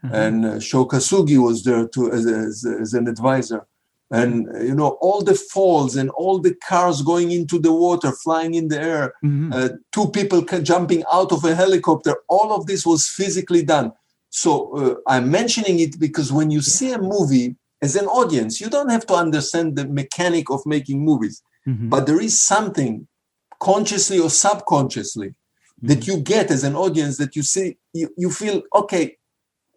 mm-hmm. and Shokasugi was there too as an advisor. And, all the falls and all the cars going into the water, flying in the air, mm-hmm. Two people jumping out of a helicopter, all of this was physically done. So I'm mentioning it because when you see a movie as an audience, you don't have to understand the mechanic of making movies. Mm-hmm. But there is something consciously or subconsciously mm-hmm. that you get as an audience that you see, you feel, okay,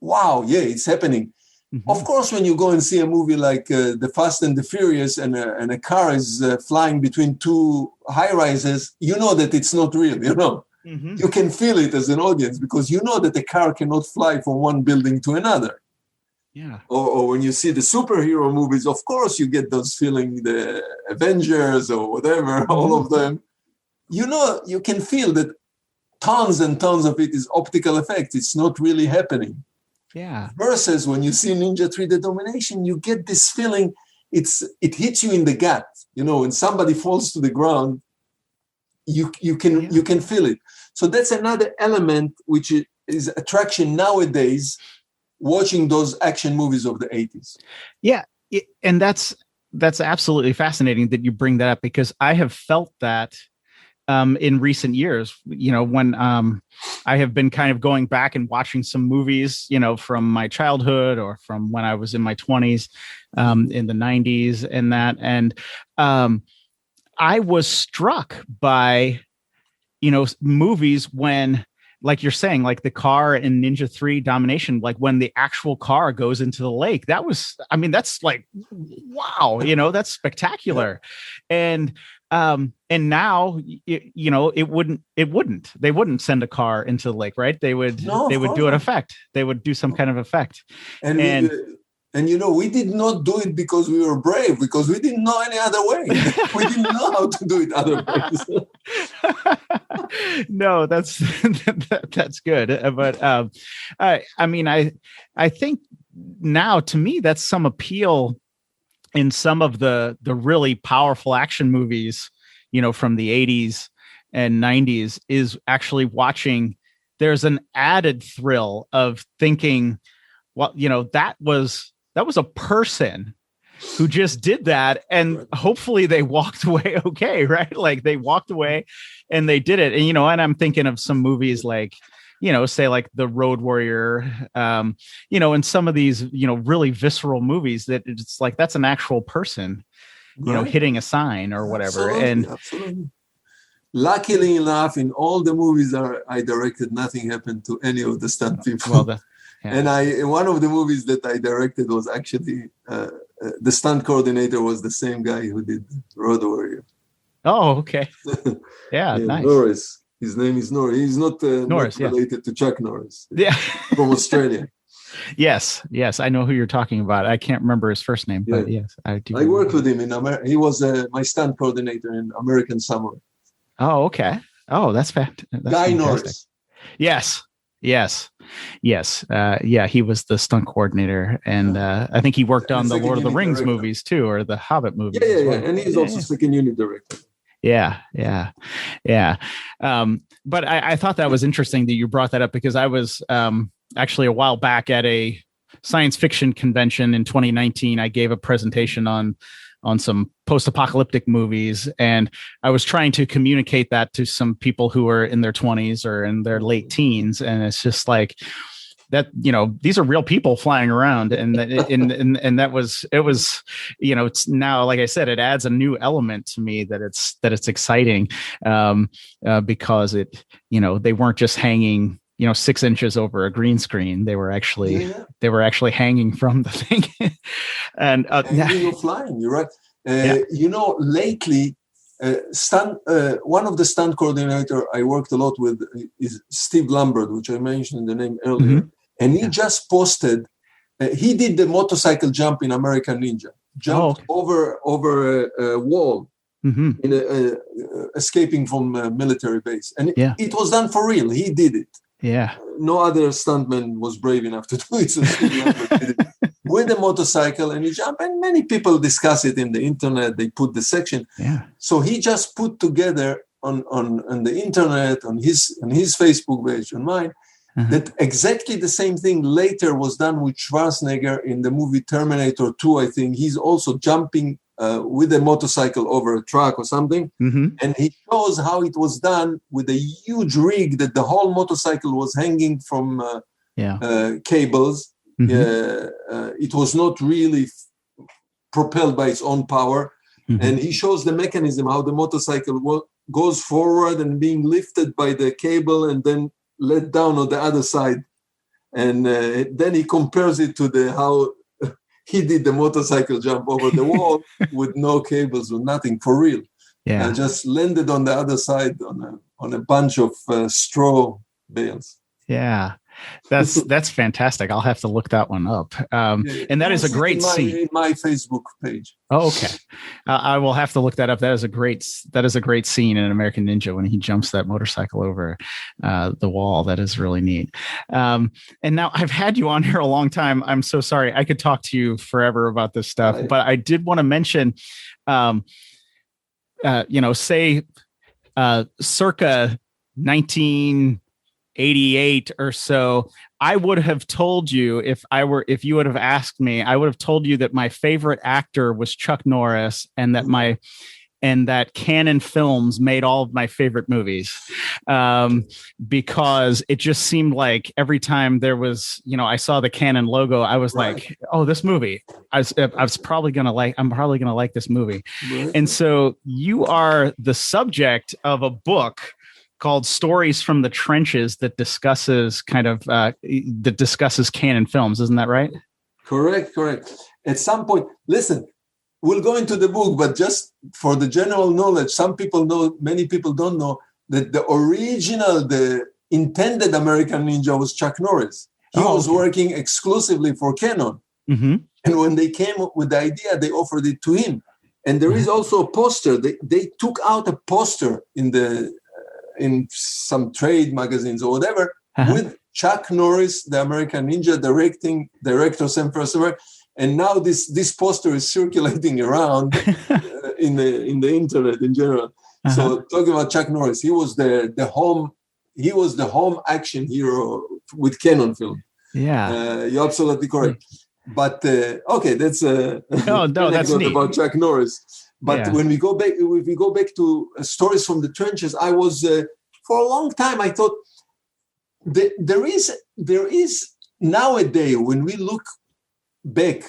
wow, yeah, it's happening. Mm-hmm. Of course, when you go and see a movie like The Fast and the Furious and a car is flying between two high-rises, you know that it's not real, Mm-hmm. You can feel it as an audience because you know that the car cannot fly from one building to another. Yeah. Or when you see the superhero movies, of course, you get those feelings, the Avengers or whatever, mm-hmm. all of them. You can feel that tons and tons of it is optical effects. It's not really happening. Yeah. Versus when you see Ninja 3D Domination, you get this feeling, it hits you in the gut. When somebody falls to the ground, you can feel it. So that's another element which is attraction nowadays, watching those action movies of the 80s. Yeah. And that's absolutely fascinating that you bring that up, because I have felt that in recent years, when I have been kind of going back and watching some movies, from my childhood or from when I was in my 20s, in the 90s and that. And I was struck by, movies when, like you're saying, like the car in Ninja 3 Domination, like when the actual car goes into the lake, that's like, wow, that's spectacular. And now, they wouldn't send a car into the lake, right? They would do an effect. They would do some kind of effect. And we did not do it because we were brave, because we didn't know any other way. We didn't know how to do it other ways. No, that's good. But I think now, to me, that's some appeal in some of the really powerful action movies, from the 80s and 90s, is actually watching. There's an added thrill of thinking, well, that was a person who just did that, and hopefully they walked away okay, right? Like they walked away and they did it. And and I'm thinking of some movies like, say like The Road Warrior, and some of these, really visceral movies that it's like that's an actual person, hitting a sign or whatever. Absolutely. Luckily enough, in all the movies I directed, nothing happened to any of the stunt people. Well, and one of the movies that I directed was actually the stunt coordinator was the same guy who did Road Warrior. Oh, okay. Yeah, nice. Norris. His name is Norris. He's not related to Chuck Norris. Yeah, from Australia. Yes, I know who you're talking about. I can't remember his first name, but yes, I do. I worked with him in America. He was my stunt coordinator in American Summer. Oh, okay. Oh, that's fantastic. Guy Norris. Yes. Yes. Yes. Yeah, he was the stunt coordinator. And I think he worked on the Lord of the Rings movies too, or the Hobbit movies. Yeah. And he's also second unit director. Yeah. But I thought that was interesting that you brought that up, because I was actually a while back at a science fiction convention in 2019. I gave a presentation on some post-apocalyptic movies, and I was trying to communicate that to some people who are in their 20s or in their late teens. And it's just like that, these are real people flying around, and that was, it's now, like I said, it adds a new element to me that it's exciting, because they weren't just hanging 6 inches over a green screen. They were actually hanging from the thing. And flying. You're right. Lately, one of the stunt coordinator I worked a lot with is Steve Lambert, which I mentioned the name earlier. Mm-hmm. And he just posted, he did the motorcycle jump in American Ninja, jumped over a wall, mm-hmm. Escaping from a military base. And it was done for real. He did it. Yeah. No other stuntman was brave enough to do it. So Steve Lambert did it with a motorcycle, and he jumped. And many people discuss it in the internet. They put the section. Yeah. So he just put together on the internet, on his Facebook page, on mine, uh-huh. that exactly the same thing later was done with Schwarzenegger in the movie Terminator 2, I think. He's also jumping with a motorcycle over a truck or something. Mm-hmm. And he shows how it was done with a huge rig that the whole motorcycle was hanging from cables. Mm-hmm. It was not really propelled by its own power. Mm-hmm. And he shows the mechanism, how the motorcycle goes forward and being lifted by the cable and then let down on the other side. And then he compares it to how he did the motorcycle jump over the wall with no cables or nothing, for real. Yeah. Just landed on the other side on a bunch of straw bales. Yeah. That's fantastic. I'll have to look that one up. And that is a great scene. In my Facebook page. Oh, okay. I will have to look that up. That is a great scene in American Ninja when he jumps that motorcycle over the wall. That is really neat. And now I've had you on here a long time. I'm so sorry. I could talk to you forever about this stuff, but I did want to mention, circa 1988 or so, I would have told you if you would have asked me, I would have told you that my favorite actor was Chuck Norris, and that Canon Films made all of my favorite movies, because it just seemed like every time there was, I saw the Canon logo, I was like, oh, this movie, I'm probably going to like this movie. Right. And so you are the subject of a book called Stories from the Trenches that discusses Canon Films. Isn't that right? Correct. At some point, listen, we'll go into the book, but just for the general knowledge, some people know, many people don't know, that the intended American Ninja was Chuck Norris. He was working exclusively for Canon. Mm-hmm. And when they came up with the idea, they offered it to him. And there is also a poster. They took out a poster in some trade magazines or whatever, uh-huh. with Chuck Norris, the American Ninja, director Sam Firstenburg, and now this poster is circulating around in the internet in general. Uh-huh. So talking about Chuck Norris, he was the home action hero with Canon film. Yeah, you're absolutely correct. But that's that's neat about Chuck Norris. But when we go back to Stories from the Trenches, I was for a long time I thought there is nowadays, when we look back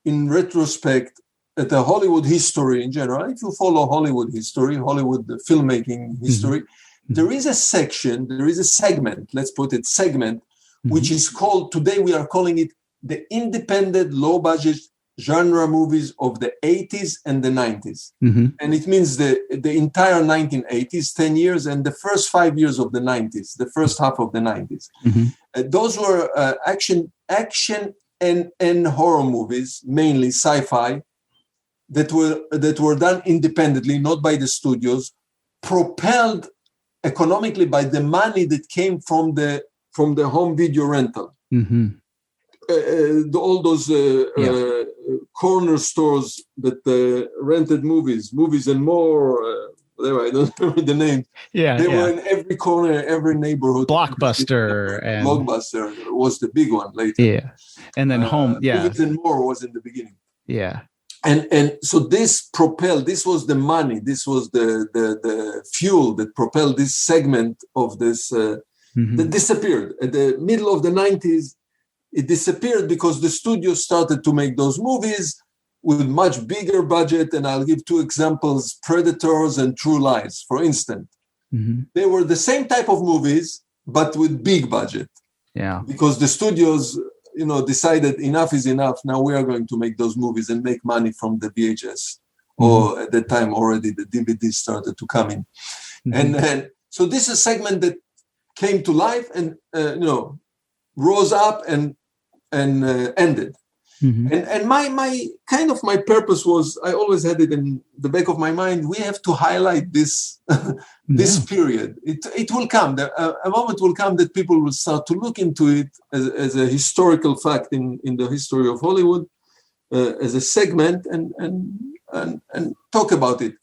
in retrospect at the Hollywood history in general, if you follow Hollywood history, Hollywood filmmaking history, mm-hmm. there is a segment, let's put it segment, mm-hmm. which is called, today we are calling it the independent low-budget genre movies of the 80s and the 90s. Mm-hmm. And it means the entire 1980s, 10 years, and the first 5 years of the 90s, the first half of the 90s. Mm-hmm. Those were action and horror movies, mainly sci-fi, that were done independently, not by the studios, propelled economically by the money that came from the from the home video rental. Mm-hmm. All those corner stores that rented movies and more. Whatever, I don't remember the name. Yeah, they were in every corner, every neighborhood. Blockbuster and Blockbuster was the big one later. Yeah, and then home. Yeah, Movies and More was in the beginning. Yeah, and so this propelled. This was the money. This was the fuel that propelled this segment of this that disappeared at the middle of the 90s. It disappeared because the studio started to make those movies with much bigger budget. And I'll give two examples, Predators and True Lies, for instance. They were the same type of movies, but with big budget. Yeah. Because the studios, decided enough is enough. Now we are going to make those movies and make money from the VHS. Or at that time already the DVD started to come in. And so this is a segment that came to life and, rose up and ended. And my kind of my purpose was, I always had it in the back of my mind, we have to highlight this this period. It will come. A moment will come that people will start to look into it as a historical fact in the history of Hollywood, as a segment and talk about it.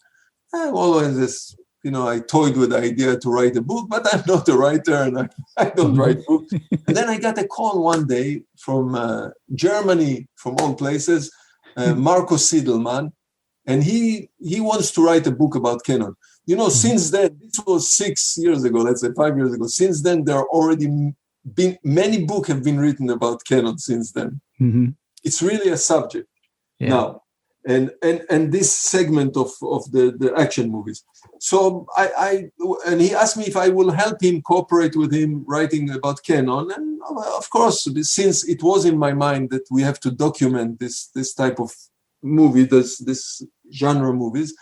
I'm always I toyed with the idea to write a book, but I'm not a writer and I don't write books. And then I got a call one day from Germany, from all places, Marco Siedelman, and he wants to write a book about Canon. Since then, this was 6 years ago, let's say 5 years ago. Since then, there are already many books have been written about Canon since then. It's really a subject now. And this segment of the action movies. So and he asked me if I will help him, cooperate with him, writing about Canon. And of course, since it was in my mind that we have to document this type of movie, this genre movies,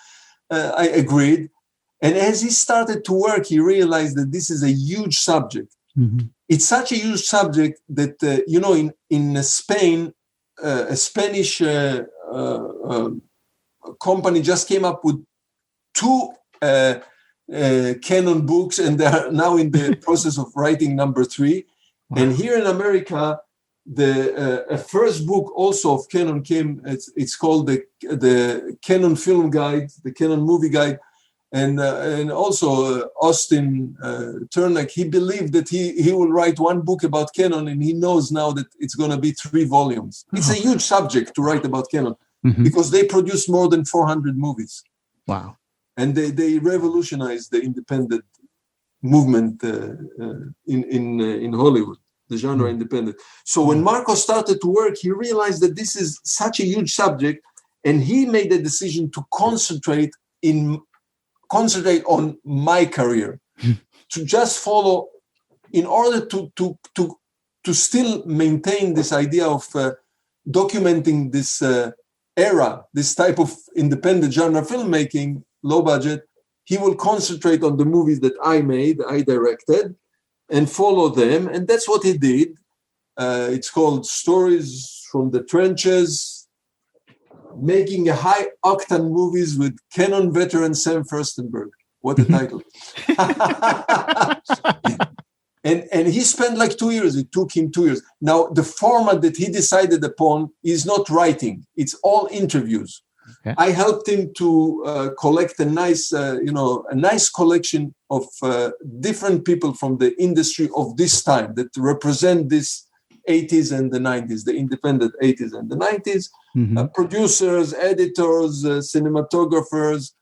I agreed. And as he started to work, he realized that this is a huge subject. It's such a huge subject that in Spain, a Spanish company just came up with 2 Canon books, and they are now in the process of writing number 3. Wow. And here in America, the first book also of Canon came. It's called the Canon Film Guide, the Canon Movie Guide, and also Austin Turnock. He believed that he will write one book about Canon, and he knows now that it's going to be 3 volumes. It's a huge subject to write about Canon. Because they produce more than 400 movies. Wow. And they revolutionized the independent movement in Hollywood, the genre independent. So when Marco started to work, he realized that this is such a huge subject, and he made a decision to concentrate on my career, to just follow, in order to still maintain this idea of documenting this era, this type of independent genre filmmaking, low budget. He will concentrate on the movies that I made, I directed, and follow them. And that's what he did. It's called Stories from the Trenches, making a high-octane movies with Canon veteran Sam Firstenburg. What a title. And he spent like 2 years. It took him 2 years. Now, the format that he decided upon is not writing. It's all interviews. Okay. I helped him to collect a nice collection of different people from the industry of this time that represent this 80s and the 90s, the independent 80s and the 90s, producers, editors, cinematographers,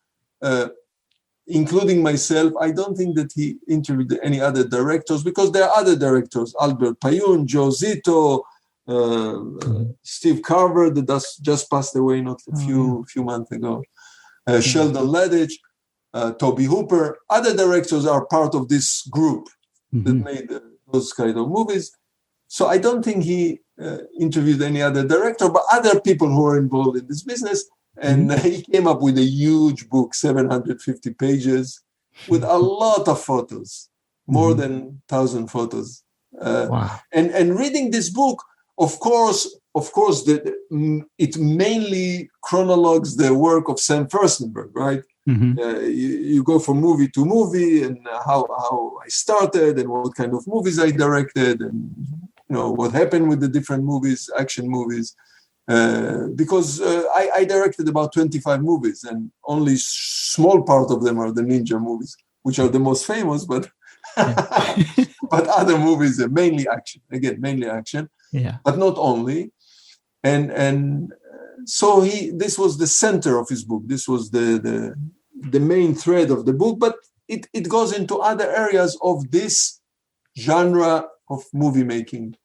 including myself. I don't think that he interviewed any other directors, because there are other directors, Albert Payun, Joe Zito, Steve Carver, that just passed away not a few months ago, Sheldon Lettich, Toby Hooper. Other directors are part of this group that made those kind of movies. So I don't think he interviewed any other director, but other people who are involved in this business. And he came up with a huge book, 750 pages, with a lot of photos, more than 1,000 photos. Wow. And reading this book, of course, it mainly chronologues the work of Sam Firstenburg, right? Mm-hmm. You go from movie to movie, and how I started, and what kind of movies I directed, and what happened with the different movies, action movies. Because I directed about 25 movies, and only small part of them are the ninja movies, which are the most famous, but but other movies are mainly action. Again, mainly action, but not only. And so this was the center of his book. This was the main thread of the book, but it goes into other areas of this genre of movie making.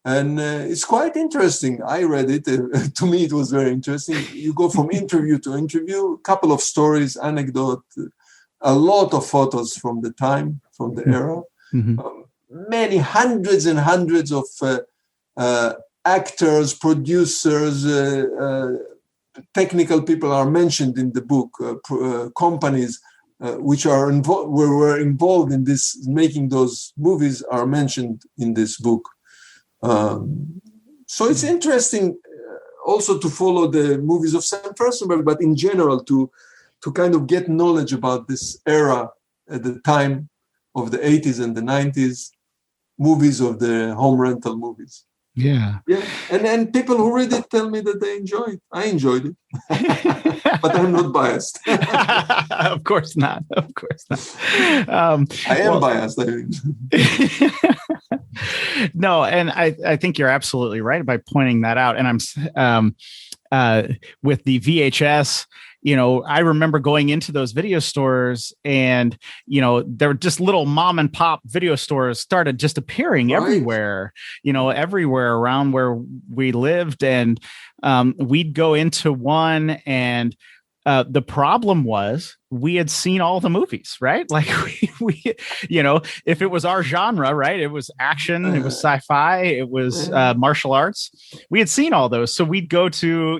And it's quite interesting. I read it. To me, it was very interesting. You go from interview to interview, a couple of stories, anecdote, a lot of photos from the time, from the era. Mm-hmm. Many hundreds and hundreds of actors, producers, technical people are mentioned in the book. Companies which were involved in this, making those movies, are mentioned in this book. So it's interesting also to follow the movies of Sam Firstenburg, but in general to kind of get knowledge about this era at the time of the 80s and the 90s, movies of the home rental movies. Yeah. And people who read it tell me that they enjoy it. I enjoyed it, but I'm not biased. Of course not. I am biased. No, and I think you're absolutely right by pointing that out. And I'm with the VHS. I remember going into those video stores, and there were just little mom and pop video stores started just appearing everywhere, everywhere around where we lived. And we'd go into one, and the problem was we had seen all the movies, right? Like we if it was our genre, right? It was action, it was sci-fi, it was martial arts. We had seen all those. So we'd go to,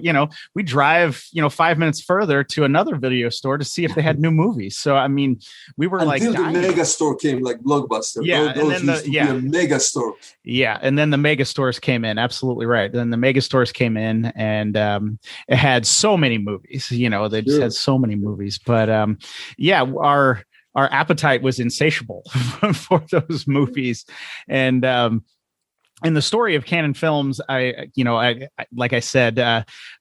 we drive, 5 minutes further to another video store to see if they had new movies. So, I mean, we were until like, the mega store came, like Blockbuster. Yeah. Those and then used to be a mega store. Yeah. And then the mega stores came in. Absolutely right. Then the mega stores came in, and it had so many movies, they just had so many movies, but our appetite was insatiable for those movies. And in the story of Canon Films, I like I said,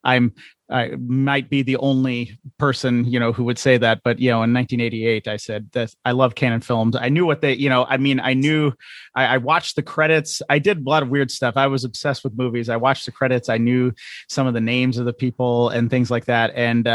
I might be the only person, who would say that, but, in 1988, I said that I love Canon Films. I knew what they, I watched the credits. I did a lot of weird stuff. I was obsessed with movies. I watched the credits. I knew some of the names of the people and things like that. And,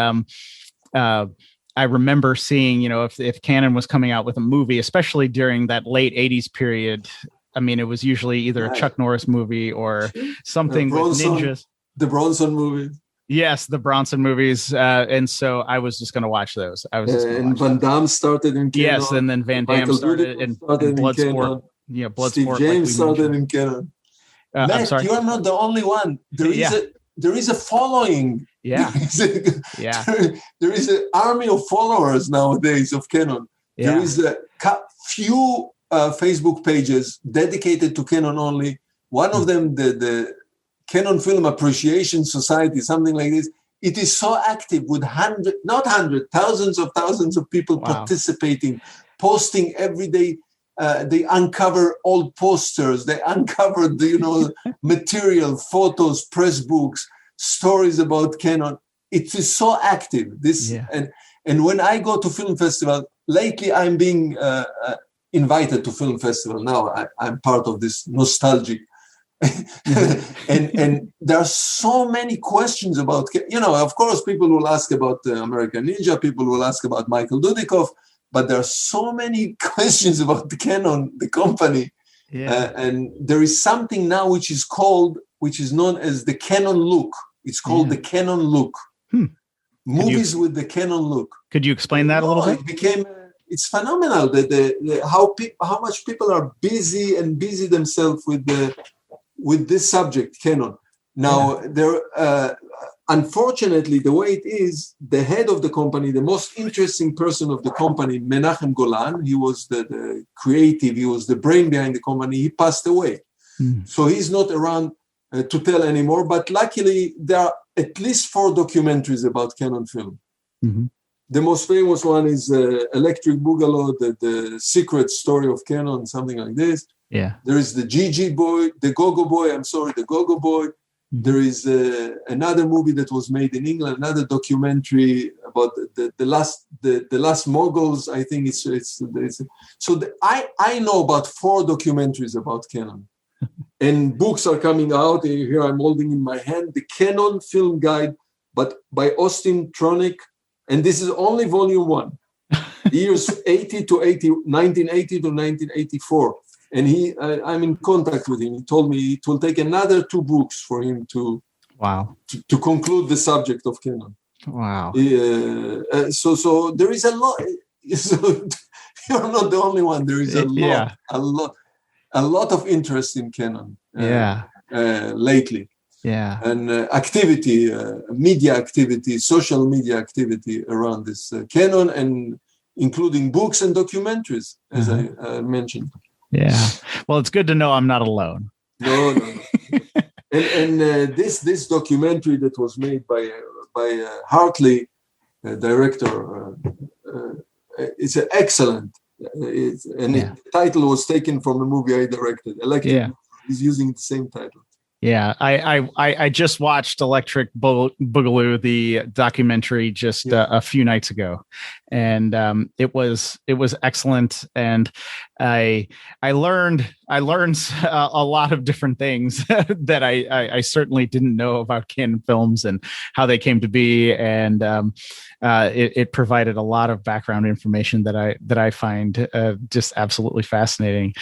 I remember seeing, if Canon was coming out with a movie, especially during that late 80s period, I mean, it was usually either a Chuck Norris movie or something with ninjas. The Bronson movies. Yes, the Bronson movies. And so I was just going to watch those. And Van Damme started in Canon. Yes, and then Van Damme started in Bloodsport. Yeah, Bloodsport. Steve James started in Canon. Matt, I'm sorry. You are not the only one. There is a following. Yeah. There is an army of followers nowadays of Canon. There is a few Facebook pages dedicated to Canon only. One of them, the Canon Film Appreciation Society, something like this. It is so active with thousands of people participating, posting every day. They uncover old posters. They uncover material, photos, press books, stories about Canon. It is so active. And when I go to film festival, lately I'm being invited to film festival. Now I'm part of this nostalgic. and there are so many questions about, of course, people will ask about American Ninja, people will ask about Michael Dudikoff, but there are so many questions about the Canon, the company. And there is something now which is known as the Canon look. It's called the Canon look. Movies with the Canon look. Could you explain that a little bit? It's phenomenal that how much people are busy themselves with this subject, Canon. Now, unfortunately, the way it is, the head of the company, the most interesting person of the company, Menachem Golan, he was the creative, he was the brain behind the company, he passed away. So he's not around to tell anymore, but luckily there are at least 4 documentaries about Canon film. The most famous one is Electric Boogaloo, the secret story of Canon, something like this. Yeah. There is the Gigi Boy, the Go-Go Boy. The Go-Go Boy. Mm-hmm. There is another movie that was made in England, another documentary about the last Moguls. I think it's so. I know about 4 documentaries about Canon, and books are coming out. Here I'm holding in my hand the Canon Film Guide, but by Austin Tronick. And this is only volume 1, years 1980 to 1984. And I'm in contact with him. He told me it will take another 2 books for him to conclude the subject of Canon. Wow. So there is a lot. So you're not the only one. There is a lot of interest in Canon. Lately. Yeah, and activity, media activity, social media activity around this Canon, and including books and documentaries, as I mentioned. Yeah, well, it's good to know I'm not alone. No. and this documentary that was made by Hartley, director, it's excellent. The title was taken from a movie I directed. Electric. He's using the same title. Yeah, I just watched Electric Boogaloo, the documentary, just a few nights ago, and it was excellent, and I learned a lot of different things that I certainly didn't know about Canon films and how they came to be, and it provided a lot of background information that I find just absolutely fascinating.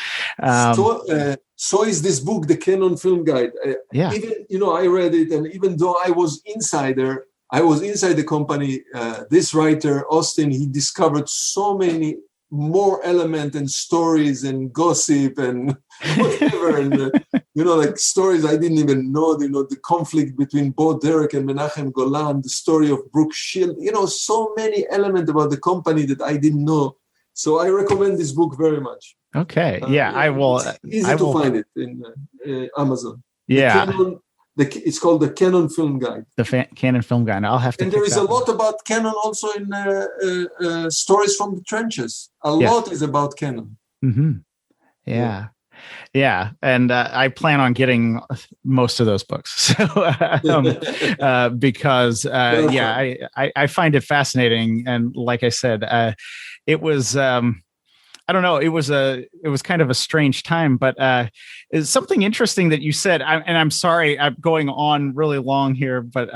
So is this book, the Canon Film Guide. Even, I read it, and even though I was inside the company, this writer, Austin, he discovered so many more elements and stories and gossip and whatever, and, like stories I didn't even know, the conflict between Bo Derek and Menachem Golan, the story of Brooke Shield, so many elements about the company that I didn't know. So I recommend this book very much. Okay. I will. It's easy to find it in Amazon. Yeah. It's called the Canon Film Guide. The Canon Film Guide. I'll have to. And there is a lot about Canon also in Stories from the Trenches. A lot is about Canon. Mm-hmm. Yeah. And I plan on getting most of those books. So, because I find it fascinating. And like I said, it was. I don't know. It was kind of a strange time, but it's something interesting that you said. And I'm sorry, I'm going on really long here, but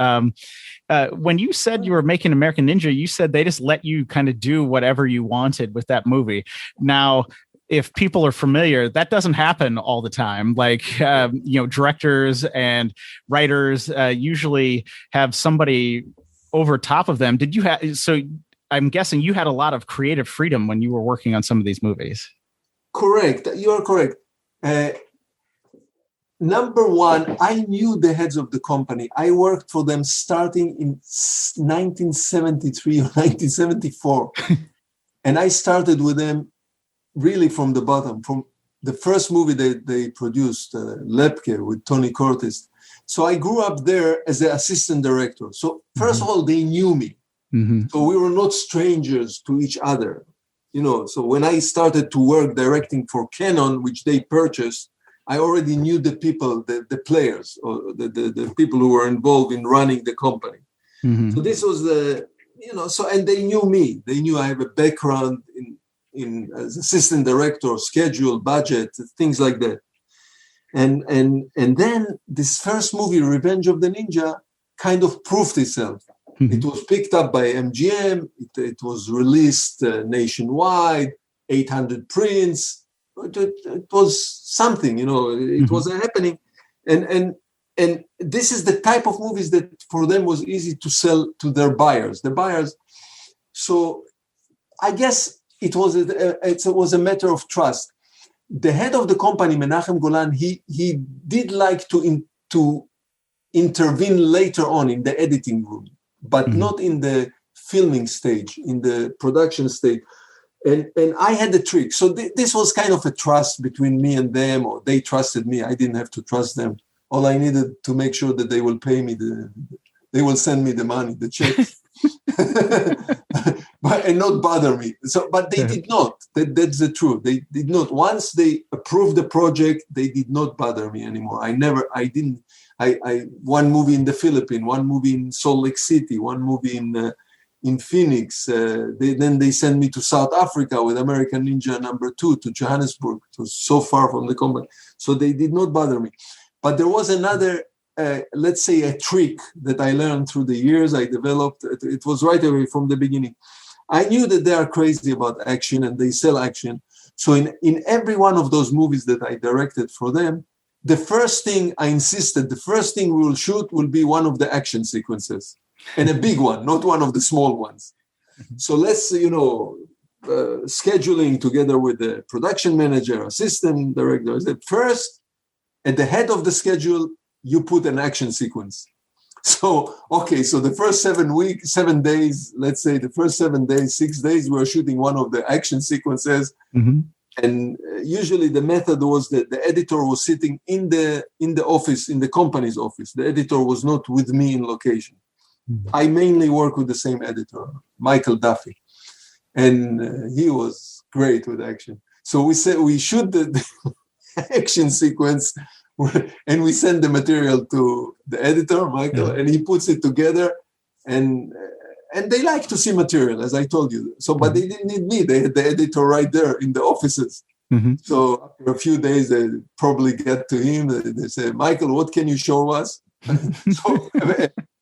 when you said you were making American Ninja, you said they just let you kind of do whatever you wanted with that movie. Now, if people are familiar, that doesn't happen all the time. Like, directors and writers usually have somebody over top of them. Did you have so? I'm guessing you had a lot of creative freedom when you were working on some of these movies. Correct. You are correct. Number one, I knew the heads of the company. I worked for them starting in 1973 or 1974. And I started with them really from the bottom, from the first movie that they produced, Lepke, with Tony Curtis. So I grew up there as an assistant director. So first of all, they knew me. Mm-hmm. So we were not strangers to each other, So when I started to work directing for Canon, which they purchased, I already knew the people, the players, or the people who were involved in running the company. Mm-hmm. So this was and they knew me. They knew I have a background in as assistant director, schedule, budget, things like that. And then this first movie, Revenge of the Ninja, kind of proved itself. Mm-hmm. It was picked up by MGM. It was released nationwide, 800 prints. It was something, it was happening. And this is the type of movies that for them was easy to sell to their buyers. The buyers. So I guess it was a matter of trust. The head of the company, Menachem Golan, he did like to intervene later on in the editing room, but not in the filming stage, in the production stage. And I had the trick. So this was kind of a trust between me and them, or they trusted me. I didn't have to trust them. All I needed to make sure that they will pay me, they will send me the money, the check. and not bother me. So, but they did not. That's the truth. They did not. Once they approved the project, they did not bother me anymore. I one movie in the Philippines, one movie in Salt Lake City, one movie in Phoenix. Then they sent me to South Africa with American Ninja #2 to Johannesburg. It was so far from the company. So they did not bother me. But there was another, let's say, a trick that I learned through the years. I developed. It was right away from the beginning. I knew that they are crazy about action and they sell action. So in every one of those movies that I directed for them, the first thing I insisted, the first thing we will shoot will be one of the action sequences, and a big one, not one of the small ones. So let's, scheduling together with the production manager, assistant director, said first, at the head of the schedule, you put an action sequence. So the first 7 days, let's say the first 7 days, 6 days, we were shooting one of the action sequences. Mm-hmm. And usually the method was that the editor was sitting in the office, in the company's office. The editor was not with me in location. Mm-hmm. I mainly work with the same editor, Michael Duffy. And he was great with action. So we said we shoot the action sequence and we send the material to the editor, Michael, and he puts it together. And they like to see material, as I told you. So, but they didn't need me. They had the editor right there in the offices. Mm-hmm. So after a few days, they probably get to him. They say, Michael, what can you show us? So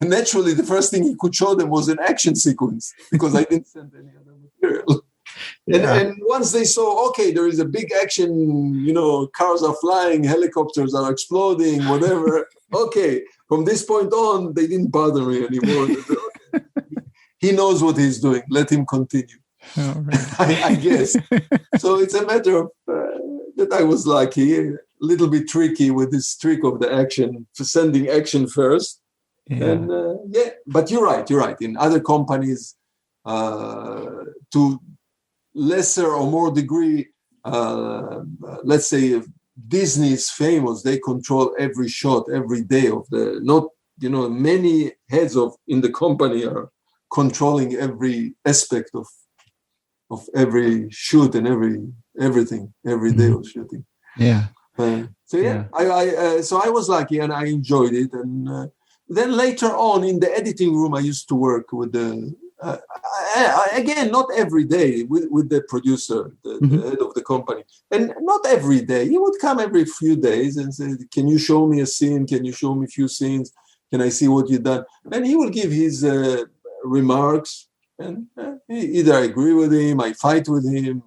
naturally, the first thing he could show them was an action sequence because I didn't send any other material. Yeah. And once they saw, there is a big action, cars are flying, helicopters are exploding, whatever. From this point on, they didn't bother me anymore. He knows what he's doing. Let him continue. Oh, right. I guess. So it's a matter of that I was lucky, a little bit tricky with this trick of the action, for sending action first. Yeah. And but you're right. In other companies, to lesser or more degree, let's say if Disney is famous, they control every shot, every day of many heads in the company are controlling every aspect of every shoot and everything every day of shooting. Yeah. So I was lucky and I enjoyed it. And then later on in the editing room, I used to work with the again, not every day with the producer, the head of the company, and not every day. He would come every few days and say, "Can you show me a scene? Can you show me a few scenes? Can I see what you've done?" And he will give his remarks, and either I agree with him, I fight with him,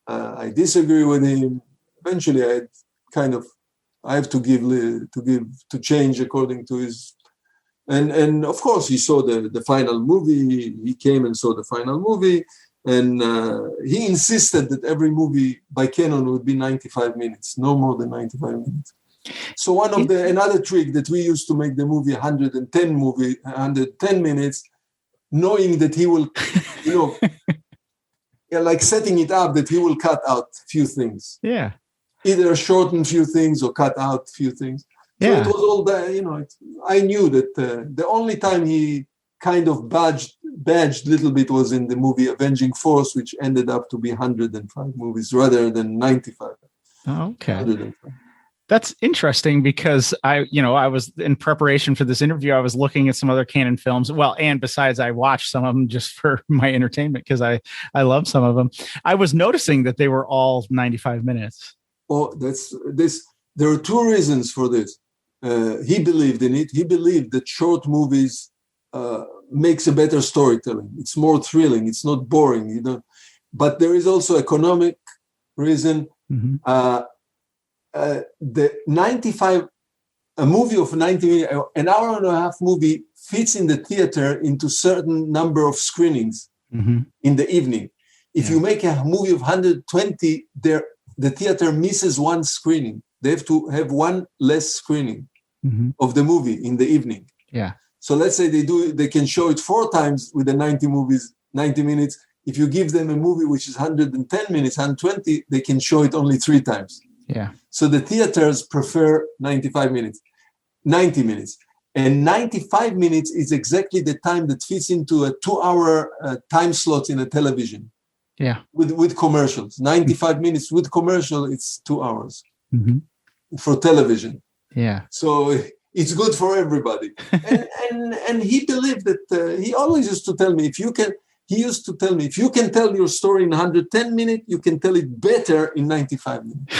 I disagree with him. Eventually, I have to change according to his. And of course, he saw the final movie. He came and saw the final movie, and he insisted that every movie by Canon would be 95 minutes, no more than 95 minutes. So another trick that we used to make the movie 110 minutes, knowing that he will, like setting it up that he will cut out few things. Yeah. Either shorten few things or cut out few things. So it was all that, I knew that the only time he kind of badged a little bit was in the movie Avenging Force, which ended up to be 105 movies rather than 95. Oh, okay. 105. That's interesting because I was in preparation for this interview. I was looking at some other Canon films. Well, and besides, I watched some of them just for my entertainment because I love some of them. I was noticing that they were all 95 minutes. Oh, there are two reasons for this. He believed in it. He believed that short movies makes a better storytelling. It's more thrilling. It's not boring. But there is also economic reason. Mm-hmm. The 95, a movie of 90 minutes, an hour and a half movie fits in the theater into certain number of screenings in the evening. If you make a movie of 120, the theater misses one screening. They have to have one less screening of the movie in the evening. Yeah. So let's say they can show it 4 times with the 90 minutes. If you give them a movie which is 110 minutes, 120, they can show it only 3 times. Yeah. So the theaters prefer 90 minutes. And 95 minutes is exactly the time that fits into a 2-hour time slot in a television. Yeah. With commercials. 95 minutes with commercial, it's 2 hours for television. Yeah. So it's good for everybody. and he believed that he always used to tell me, if you can tell your story in 110 minutes, you can tell it better in 95 minutes.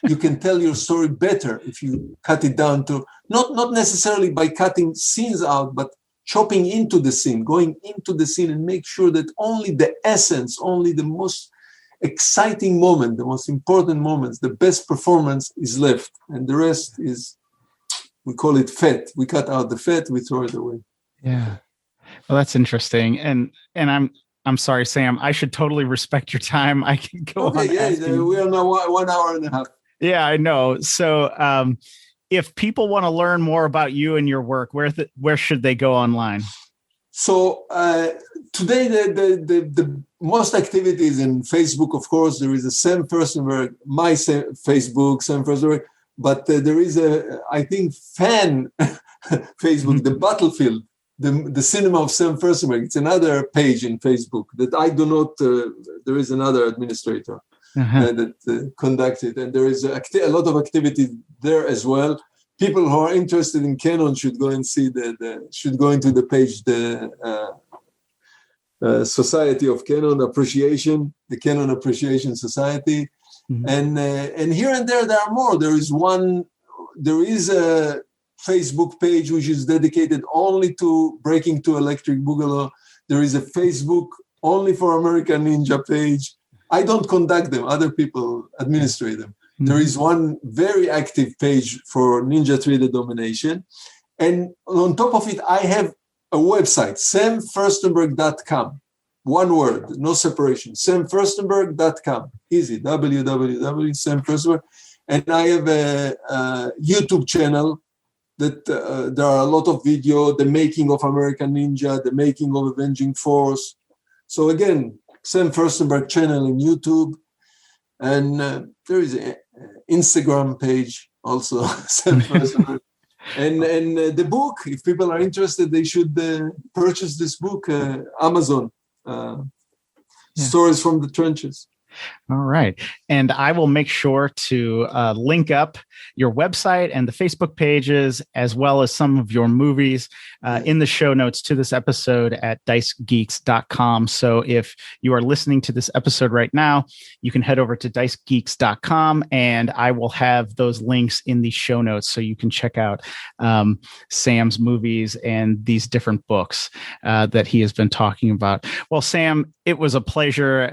You can tell your story better if you cut it down to, not necessarily by cutting scenes out, but chopping into the scene, going into the scene and make sure that only the essence, only the most exciting moment, the most important moments, the best performance is left. And the rest is, we call it fat. We cut out the fat, we throw it away. Yeah. Well, that's interesting. And I'm sorry, Sam, I should totally respect your time. I can go on. Yeah, we are now 1 hour and a half. Yeah, I know. So if people want to learn more about you and your work, where should they go online? So today, the most activities in Facebook, of course, there is a Sam Firstenburg, my Facebook, Sam Firstenburg, but there is I think, fan Facebook, the Battlefield, the cinema of Sam Firstenburg. It's another page in Facebook that I do not, there is another administrator that conducts it. And there is a lot of activity there as well. People who are interested in Canon should go and see should go into the page, the Society of Canon Appreciation, the Canon Appreciation Society. And here and there are more. There is a Facebook page which is dedicated only to Breaking to Electric Boogaloo. There is a Facebook only for American Ninja page. I don't conduct them. Other people administrate them. There is one very active page for Ninja 3D Domination. And on top of it, I have a website, samfirstenburg.com. One word, no separation. samfirstenburg.com. Easy, www.samfirstenburg. And I have a YouTube channel that there are a lot of video, the making of American Ninja, the making of Avenging Force. So again, Sam Firstenburg channel in YouTube. And there is an Instagram page also, Sam Firstenburg. And the book, if people are interested, they should purchase this book, Amazon, Stories from the Trenches. All right. And I will make sure to link up your website and the Facebook pages, as well as some of your movies in the show notes to this episode at dicegeeks.com. So if you are listening to this episode right now, you can head over to dicegeeks.com and I will have those links in the show notes so you can check out Sam's movies and these different books that he has been talking about. Well, Sam, it was a pleasure,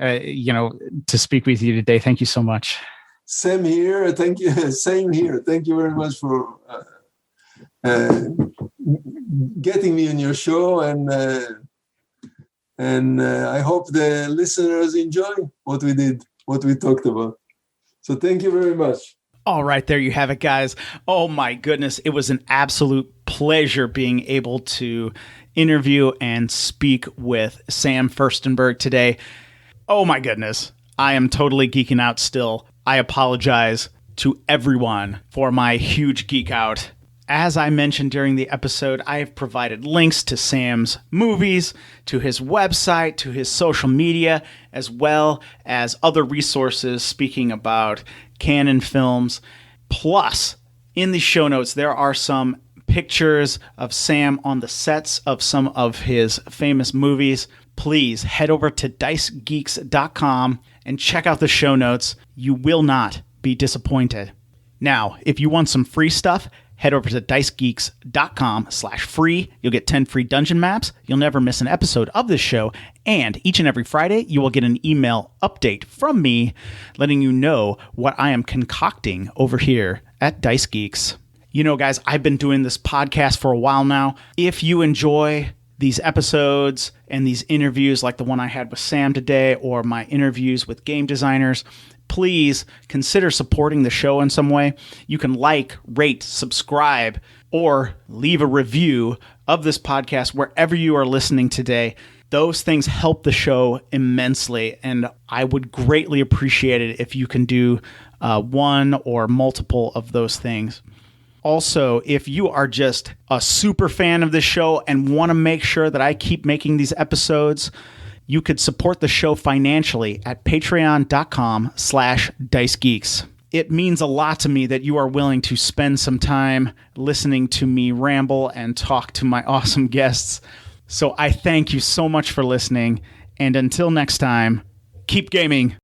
to speak with you today. Thank you so much. Same here. Thank you. Same here. Thank you very much for getting me on your show, and I hope the listeners enjoy what we did, what we talked about. So thank you very much. All right, there you have it, guys. Oh my goodness, it was an absolute pleasure being able to interview and speak with Sam Firstenburg today. Oh my goodness. I am totally geeking out still. I apologize to everyone for my huge geek out. As I mentioned during the episode, I have provided links to Sam's movies, to his website, to his social media, as well as other resources speaking about Canon films. Plus, in the show notes, there are some pictures of Sam on the sets of some of his famous movies. Please head over to dicegeeks.com and check out the show notes. You will not be disappointed. Now, if you want some free stuff, head over to dicegeeks.com/free. You'll get 10 free dungeon maps. You'll never miss an episode of this show. And each and every Friday, you will get an email update from me letting you know what I am concocting over here at Dice Geeks. You know, guys, I've been doing this podcast for a while now. If you enjoy these episodes and these interviews like the one I had with Sam today, or my interviews with game designers, please consider supporting the show in some way. You can like, rate, subscribe, or leave a review of this podcast wherever you are listening today. Those things help the show immensely, and I would greatly appreciate it if you can do one or multiple of those things. Also, if you are just a super fan of this show and want to make sure that I keep making these episodes, you could support the show financially at patreon.com/dicegeeks. It means a lot to me that you are willing to spend some time listening to me ramble and talk to my awesome guests. So I thank you so much for listening. And until next time, keep gaming.